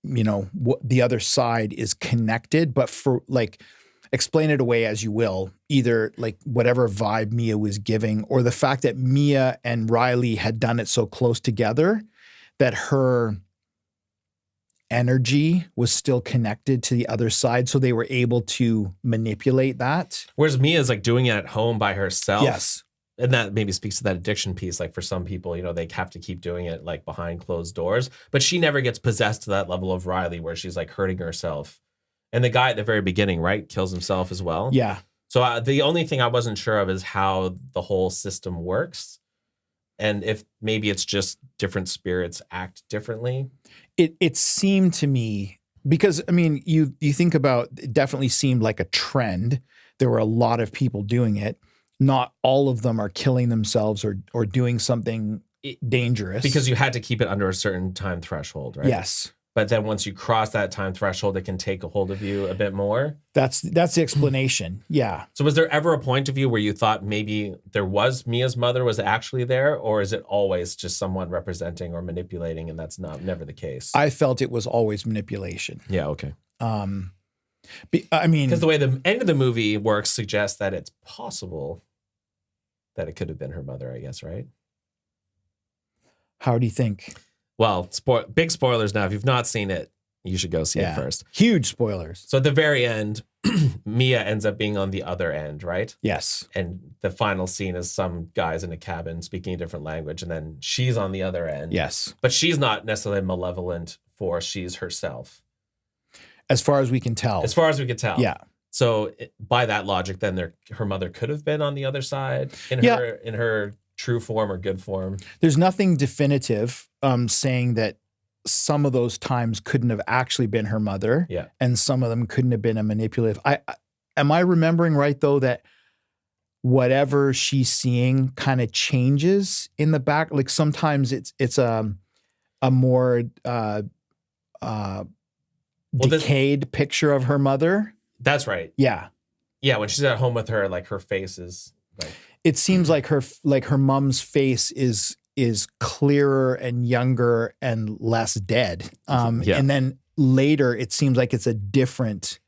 B: what the other side is connected, but for like, explain it away as you will, either like whatever vibe Mia was giving, or the fact that Mia and Riley had done it so close together that her energy was still connected to the other side. So they were able to manipulate that.
A: Whereas Mia's like doing it at home by herself.
B: Yes.
A: And that maybe speaks to that addiction piece. Like for some people, they have to keep doing it like behind closed doors, but she never gets possessed to that level of Riley where she's like hurting herself. And the guy at the very beginning, right, kills himself as well.
B: Yeah.
A: So the only thing I wasn't sure of is how the whole system works. And if maybe it's just different spirits act differently.
B: It seemed to me, because I mean, you think about, it definitely seemed like a trend. There were a lot of people doing it. Not all of them are killing themselves or doing something dangerous.
A: Because you had to keep it under a certain time threshold, right?
B: Yes.
A: But then once you cross that time threshold, it can take a hold of you a bit more.
B: That's the explanation. Yeah.
A: So was there ever a point of view where you thought maybe Mia's mother was actually there, or is it always just someone representing or manipulating, and that's never the case?
B: I felt it was always manipulation.
A: Yeah. Okay.
B: I mean,
A: because the way the end of the movie works suggests that it's possible that it could have been her mother, I guess, right?
B: How do you think?
A: Well, big spoilers now. If you've not seen it, you should go see it first.
B: Huge spoilers.
A: So at the very end, Mia ends up being on the other end, right?
B: Yes.
A: And the final scene is some guys in a cabin speaking a different language, and then she's on the other end.
B: Yes.
A: But she's not necessarily a malevolent force. She's herself.
B: As far as we can tell.
A: As far as we could tell.
B: Yeah.
A: So by that logic, then her mother could have been on the other side in her true form or good form.
B: There's nothing definitive saying that some of those times couldn't have actually been her mother.
A: Yeah.
B: And some of them couldn't have been a manipulative. Am I remembering right though that whatever she's seeing kind of changes in the back. Like sometimes it's a more decayed picture of her mother.
A: That's right.
B: Yeah.
A: Yeah, when she's at home with her, like her face is like
B: It seems like her mom's face is clearer and younger and less dead.
A: Yeah.
B: And then later it seems like it's a different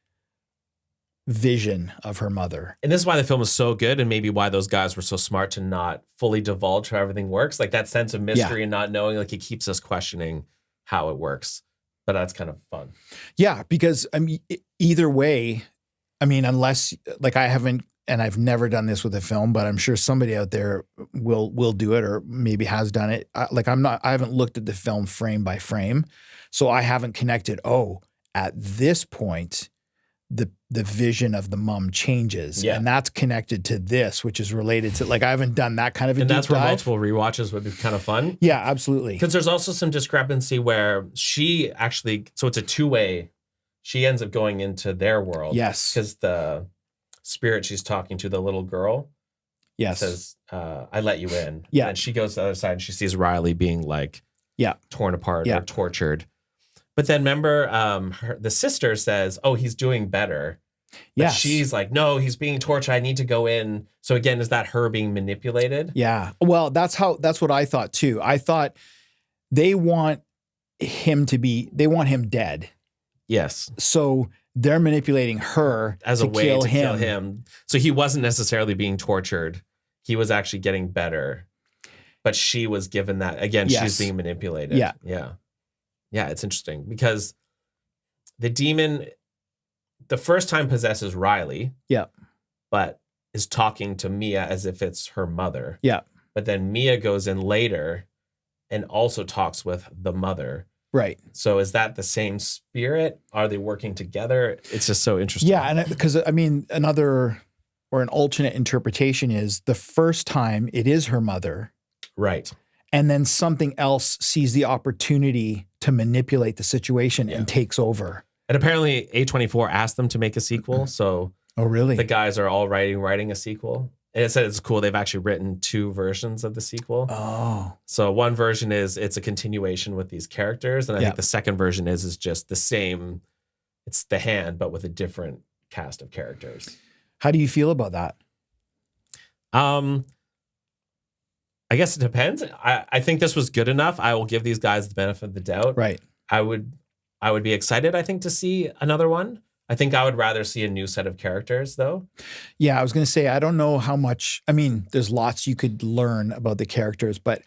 B: vision of her mother.
A: and this is why the film is so good and maybe why those guys were so smart to not fully divulge how everything works. Like that sense of mystery and not knowing, like it keeps us questioning how it works. But that's kind of fun.
B: Yeah, because I mean, either way, I mean, unless like I haven't, and I've never done this with a film, but I'm sure somebody out there will do it or maybe has done it. I haven't looked at the film frame by frame, so I haven't connected. Oh, at this point, the vision of the mom changes,
A: Yeah.
B: and that's connected to this, which is related to like I haven't done that kind of a
A: And
B: deep
A: that's where
B: dive.
A: multiple rewatches would be kind of fun.
B: Yeah, absolutely.
A: Because there's also some discrepancy where she actually, so it's a two-way, she ends up going into their world.
B: Yes.
A: Because the spirit she's talking to, the little girl,
B: Yes.
A: says, I let you in.
B: Yeah.
A: And she goes to the other side and she sees Riley being like
B: Yeah.
A: torn apart
B: Yeah.
A: or tortured. But then remember, the sister says, oh, he's doing better. But
B: Yes.
A: she's like, no, he's being tortured. I need to go in. So again, is that her being manipulated?
B: Yeah. Well, that's what I thought too. I thought they want him dead.
A: Yes.
B: So they're manipulating her
A: As
B: to
A: a way
B: kill
A: to
B: him.
A: kill him. So he wasn't necessarily being tortured. He was actually getting better. But she was given that. Again,
B: Yes.
A: she's being manipulated.
B: Yeah.
A: Yeah. Yeah, it's interesting because the demon, the first time possesses Riley.
B: Yeah.
A: But is talking to Mia as if it's her mother.
B: Yeah.
A: But then Mia goes in later and also talks with the mother.
B: Right.
A: So is that the same spirit? Are they working together? It's just so interesting.
B: Yeah. And because I mean, another or an alternate interpretation is the first time it is her mother.
A: Right.
B: And then something else sees the opportunity to manipulate the situation
A: Yeah.
B: and takes over.
A: And apparently A24 asked them to make a sequel. So
B: Oh, really?
A: the guys are all writing a sequel. And it said it's cool. They've actually written 2 versions of the sequel.
B: Oh.
A: So one version is it's a continuation with these characters. And I
B: Yeah.
A: think the second version is just the same. It's The Hand, but with a different cast of characters.
B: How do you feel about that?
A: I guess it depends. I think this was good enough. I will give these guys the benefit of the doubt.
B: Right.
A: I would be excited, I think, to see another one. I think I would rather see a new set of characters, though.
B: Yeah, I was going to say, I don't know how much, I mean, there's lots you could learn about the characters, but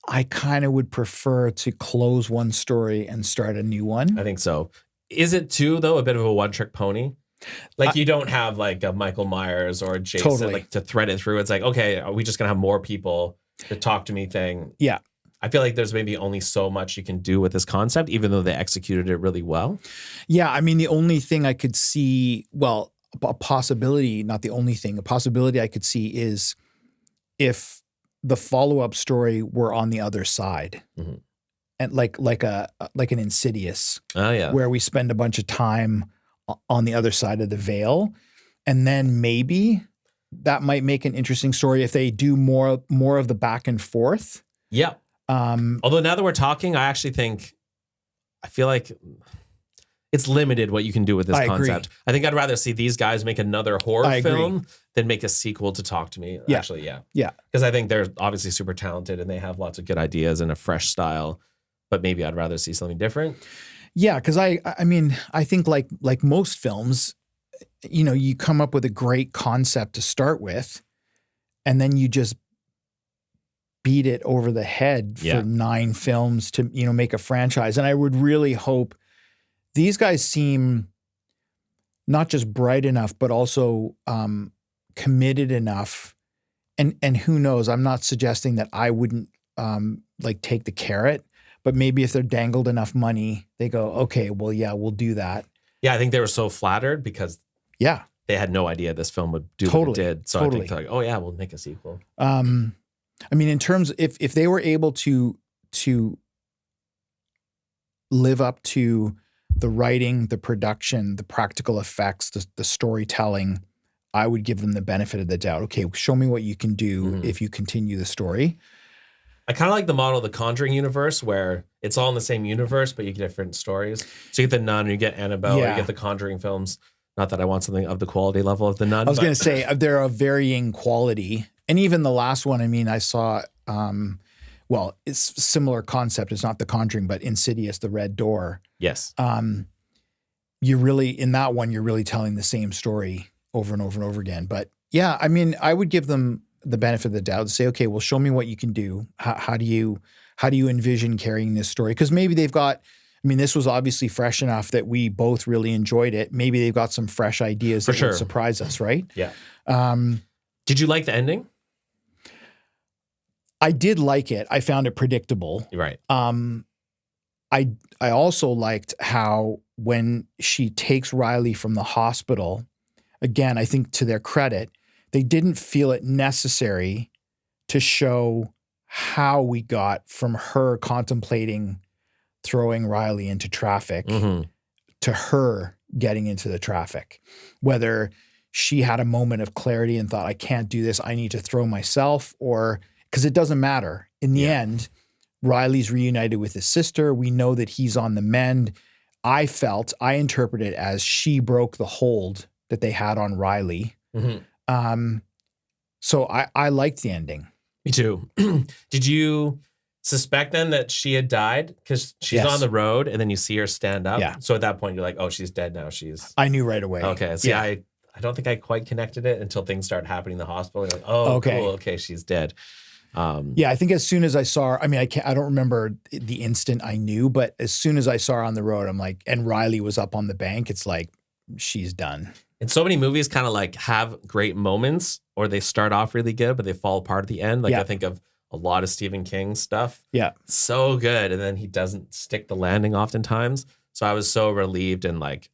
B: I kind of would prefer to close one story and start a new one.
A: I think so. Is it too, though, a bit of a one-trick pony? Like you don't have like a Michael Myers or a Jason
B: Totally.
A: like to thread it through. It's like, okay, are we just gonna have more people to talk to me thing?
B: Yeah.
A: I feel like there's maybe only so much you can do with this concept, even though they executed it really well.
B: Yeah, I mean, the only thing I could see, well, a possibility, not the only thing, a possibility I could see is if the follow-up story were on the other side.
A: Mhm.
B: And like an Insidious,
A: Oh yeah.
B: where we spend a bunch of time on the other side of the veil. And then maybe that might make an interesting story if they do more of the back and forth.
A: Yeah. Although now that we're talking, I feel like it's limited what you can do with this
B: I agree.
A: concept. I think I'd rather see these guys make another horror
B: I agree.
A: film than make a sequel to Talk to Me.
B: Yeah.
A: Actually, yeah.
B: Yeah.
A: Because I think they're obviously super talented and they have lots of good ideas and a fresh style. But maybe I'd rather see something different.
B: Yeah, because I mean, I think like most films, you know, you come up with a great concept to start with, and then you just beat it over the head for
A: Yeah.
B: 9 films to, you know, make a franchise. And I would really hope these guys seem not just bright enough, but also committed enough. And who knows? I'm not suggesting that I wouldn't like take the carrot. But maybe if they're dangled enough money, they go, okay, well, yeah, we'll do that.
A: Yeah, I think they were so flattered because
B: Yeah.
A: they had no idea this film would do
B: Totally,
A: what it did. So I
B: totally.
A: think they're like, oh yeah, we'll make a sequel.
B: I mean, in terms, if they were able to live up to the writing, the production, the practical effects, the storytelling, I would give them the benefit of the doubt. Okay, show me what you can do if you continue the story.
A: I kind of like the model of the Conjuring universe where it's all in the same universe, but you get different stories. So you get the Nun, you get Annabelle, you get the Conjuring films. Not that I want something of the quality level of the Nun.
B: I was going to say they're of varying quality. And even the last one, I mean, I saw, well, it's similar concept. It's not the Conjuring, but Insidious, the Red Door.
A: Yes.
B: You really, in that one, you're really telling the same story over and over and over again. But yeah, I mean, I would give them the benefit of the doubt to say, okay, well, show me what you can do. How do you envision carrying this story? Because maybe they've got, I mean, this was obviously fresh enough that we both really enjoyed it. Maybe they've got some fresh ideas that would surprise us, right?
A: Yeah. Did you like the ending?
B: I did like it. I found it predictable.
A: Right.
B: I also liked how when she takes Riley from the hospital, again, I think to their credit, they didn't feel it necessary to show how we got from her contemplating throwing Riley into traffic to her getting into the traffic. Whether she had a moment of clarity and thought, I can't do this, I need to throw myself, or because it doesn't matter. In the end, Riley's reunited with his sister. We know that he's on the mend. I interpret it as she broke the hold that they had on Riley. So I liked the ending.
A: Me too. Did you suspect then that she had died? Because she's on the road and then you see her stand up.
B: Yeah.
A: So at that point, you're like, oh, she's dead now.
B: I knew right away.
A: Okay. See, I don't think I quite connected it until things started happening in the hospital. You're like, oh, cool. Okay, she's dead.
B: I think as soon as I saw her, I mean, I don't remember the instant I knew, but as soon as I saw her on the road, I'm like, and Riley was up on the bank, it's like, she's done.
A: And so many movies kind of like have great moments or they start off really good, but they fall apart at the end. Like I think of a lot of Stephen King stuff.
B: Yeah.
A: So good. And then he doesn't stick the landing oftentimes. So I was so relieved and like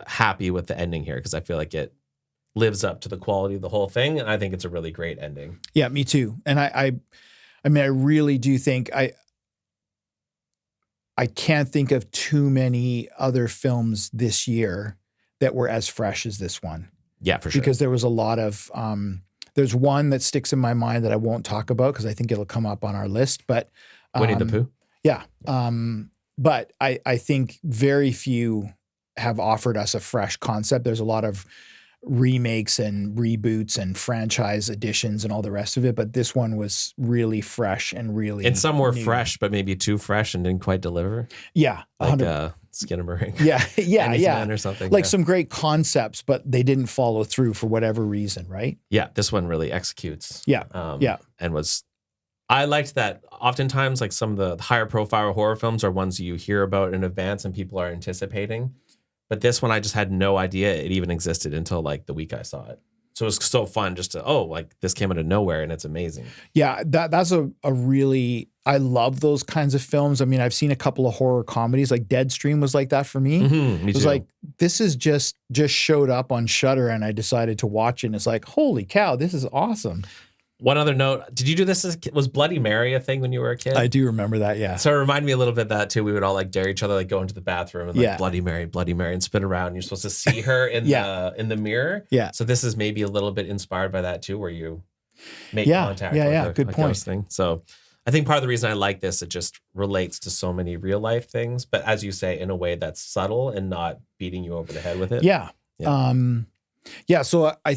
A: happy with the ending here because I feel like it lives up to the quality of the whole thing. And I think it's a really great ending.
B: Yeah, me too. And I mean, I really do think I can't think of too many other films this year that were as fresh as this one.
A: Yeah, for sure.
B: Because there was a lot of, there's one that sticks in my mind that I won't talk about because I think it'll come up on our list, but.
A: Winnie the Pooh?
B: Yeah. But I think very few have offered us a fresh concept. There's a lot of remakes and reboots and franchise editions and all the rest of it, but this one was really fresh and really
A: and some were
B: new.
A: Fresh, but maybe too fresh and didn't quite deliver.
B: Yeah,
A: like Skinamarink.
B: Yeah,
A: or something.
B: Like some great concepts, but they didn't follow through for whatever reason, right?
A: Yeah, this one really executes.
B: Yeah,
A: and I liked that. Oftentimes, like some of the higher profile horror films are ones you hear about in advance and people are anticipating. But this one, I just had no idea it even existed until like the week I saw it. So it was so fun just to, like this came out of nowhere and it's amazing.
B: Yeah, that's a really, I love those kinds of films. I mean, I've seen a couple of horror comedies, like Deadstream was like that for me.
A: Me
B: it was
A: too.
B: like, this is just showed up on Shudder and I decided to watch it and it's like, holy cow, this is awesome.
A: One other note, did you do this as a kid? Was Bloody Mary a thing when you were a kid?
B: I do remember that, yeah.
A: So it reminded me a little bit of that too. We would all like dare each other, like go into the bathroom and like Bloody Mary, and spin around. And you're supposed to see her in the mirror.
B: Yeah.
A: So this is maybe a little bit inspired by that too, where you make contact with a
B: good point.
A: ghost thing. So I think part of the reason I like this, it just relates to so many real life things, but as you say, in a way that's subtle and not beating you over the head with it.
B: Yeah. So I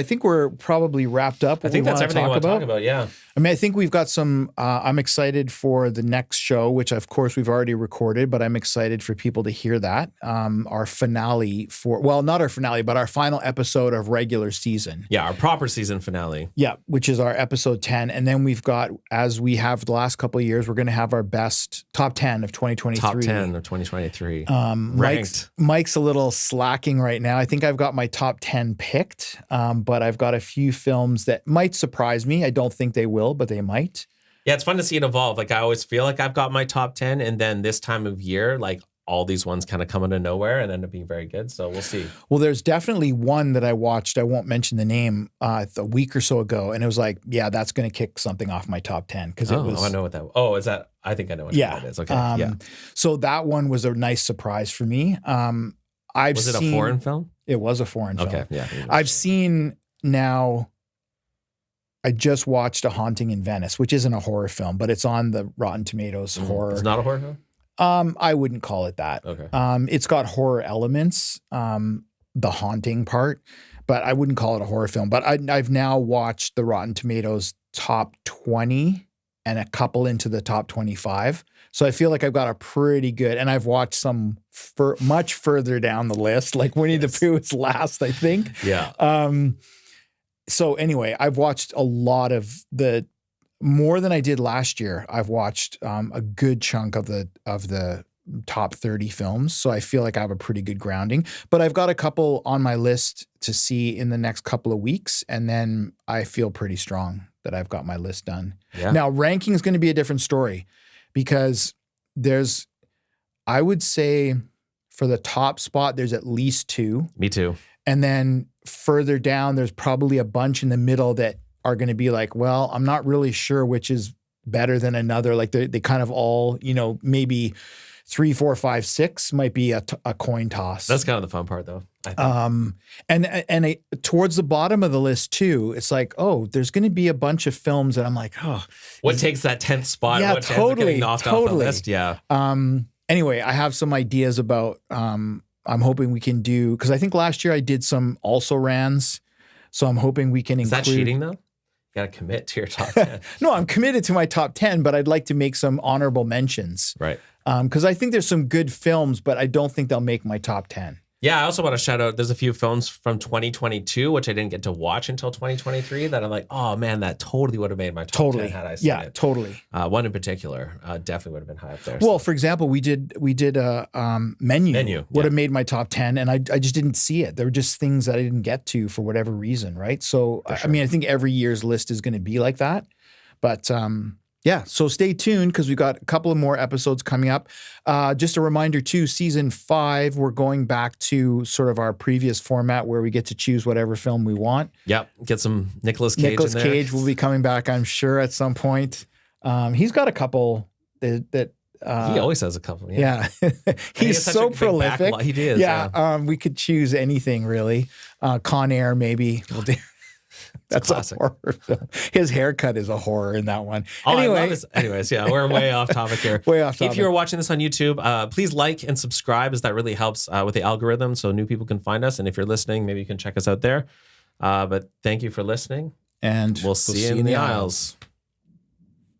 B: think we're probably wrapped up.
A: I think that's everything I want to talk about. Yeah.
B: I mean, I think we've got some, I'm excited for the next show, which of course we've already recorded, but I'm excited for people to hear that. Our finale not our finale, but our final episode of regular season.
A: Yeah. Our proper season finale.
B: Yeah. Which is our episode 10. And then we've got, as we have the last couple of years, we're going to have our best top 10 of 2023.
A: Top 10 of 2023.
B: Ranked. Mike's a little slacking right now. I think I've got my top 10 picked, but I've got a few films that might surprise me. I don't think they will, but they might.
A: Yeah, it's fun to see it evolve. Like I always feel like I've got my top 10 and then this time of year, like all these ones kind of come out of nowhere and end up being very good. So we'll see.
B: Well, there's definitely one that I watched. I won't mention the name a week or so ago. And it was like, yeah, that's going to kick something off my top 10. Because it was.
A: I know what that was. Oh, is that? I think I know what that is. Okay.
B: So that one was a nice surprise for me.
A: Was it a foreign film?
B: It was a foreign film.
A: Okay, yeah.
B: I've seen now. I just watched A Haunting in Venice, which isn't a horror film, but it's on the Rotten Tomatoes horror.
A: It's not a horror film?
B: I wouldn't call it that.
A: Okay.
B: It's got horror elements, the haunting part, but I wouldn't call it a horror film. But I've now watched the Rotten Tomatoes top 20 and a couple into the top 25. So I feel like I've got a pretty good, and I've watched some much further down the list, like Winnie the Pooh is last, I think.
A: Yeah.
B: So anyway, I've watched a lot of more than I did last year. I've watched a good chunk of the top 30 films. So I feel like I have a pretty good grounding, but I've got a couple on my list to see in the next couple of weeks. And then I feel pretty strong that I've got my list done.
A: Yeah.
B: Now ranking is going to be a different story because I would say for the top spot, there's at least 2.
A: Me too.
B: And then further down, there's probably a bunch in the middle that are going to be like, well, I'm not really sure which is better than another. Like they kind of all, maybe 3, 4, 5, 6 might be a coin toss.
A: That's kind of the fun part, though. I think.
B: And towards the bottom of the list too, it's like, oh, there's going to be a bunch of films that I'm like, oh,
A: what takes that 10th spot?
B: Yeah,
A: What ends up getting knocked off the list? Yeah.
B: Anyway, I have some ideas about. I'm hoping we can do, because I think last year I did some also rans, so I'm hoping we can
A: Is
B: include.
A: that cheating though? You got to commit to your top 10.
B: No, I'm committed to my top 10, but I'd like to make some honorable mentions.
A: Right.
B: Because I think there's some good films, but I don't think they'll make my top 10.
A: Yeah, I also want to shout out, there's a few films from 2022, which I didn't get to watch until 2023 that I'm like, oh man, that totally would have made my top 10 had I seen it.
B: Totally.
A: One in particular definitely would have been high up there.
B: Well, for example, we did a Menu would have made my top 10, and I just didn't see it. There were just things that I didn't get to for whatever reason, right? So, I mean, I think every year's list is going to be like that. But yeah, so stay tuned because we've got a couple of more episodes coming up. Just a reminder too, season 5, we're going back to sort of our previous format where we get to choose whatever film we want.
A: Yep, get some Nicolas Cage
B: Nicolas
A: in there.
B: Cage will be coming back, I'm sure, at some point. He's got a couple that
A: he always has a couple.
B: yeah. He's
A: such
B: so
A: a big
B: prolific.
A: backlog. He is.
B: Yeah, we could choose anything really. Con Air, maybe. We'll do. That's a
A: classic.
B: horror film. His haircut is a horror in that one.
A: Oh, I love
B: anyway,
A: his, anyways, yeah, we're way off topic here.
B: Way off topic.
A: If you're watching this on YouTube, please like and subscribe, as that really helps with the algorithm so new people can find us. And if you're listening, maybe you can check us out there. But thank you for listening.
B: and
A: We'll see you in the aisles.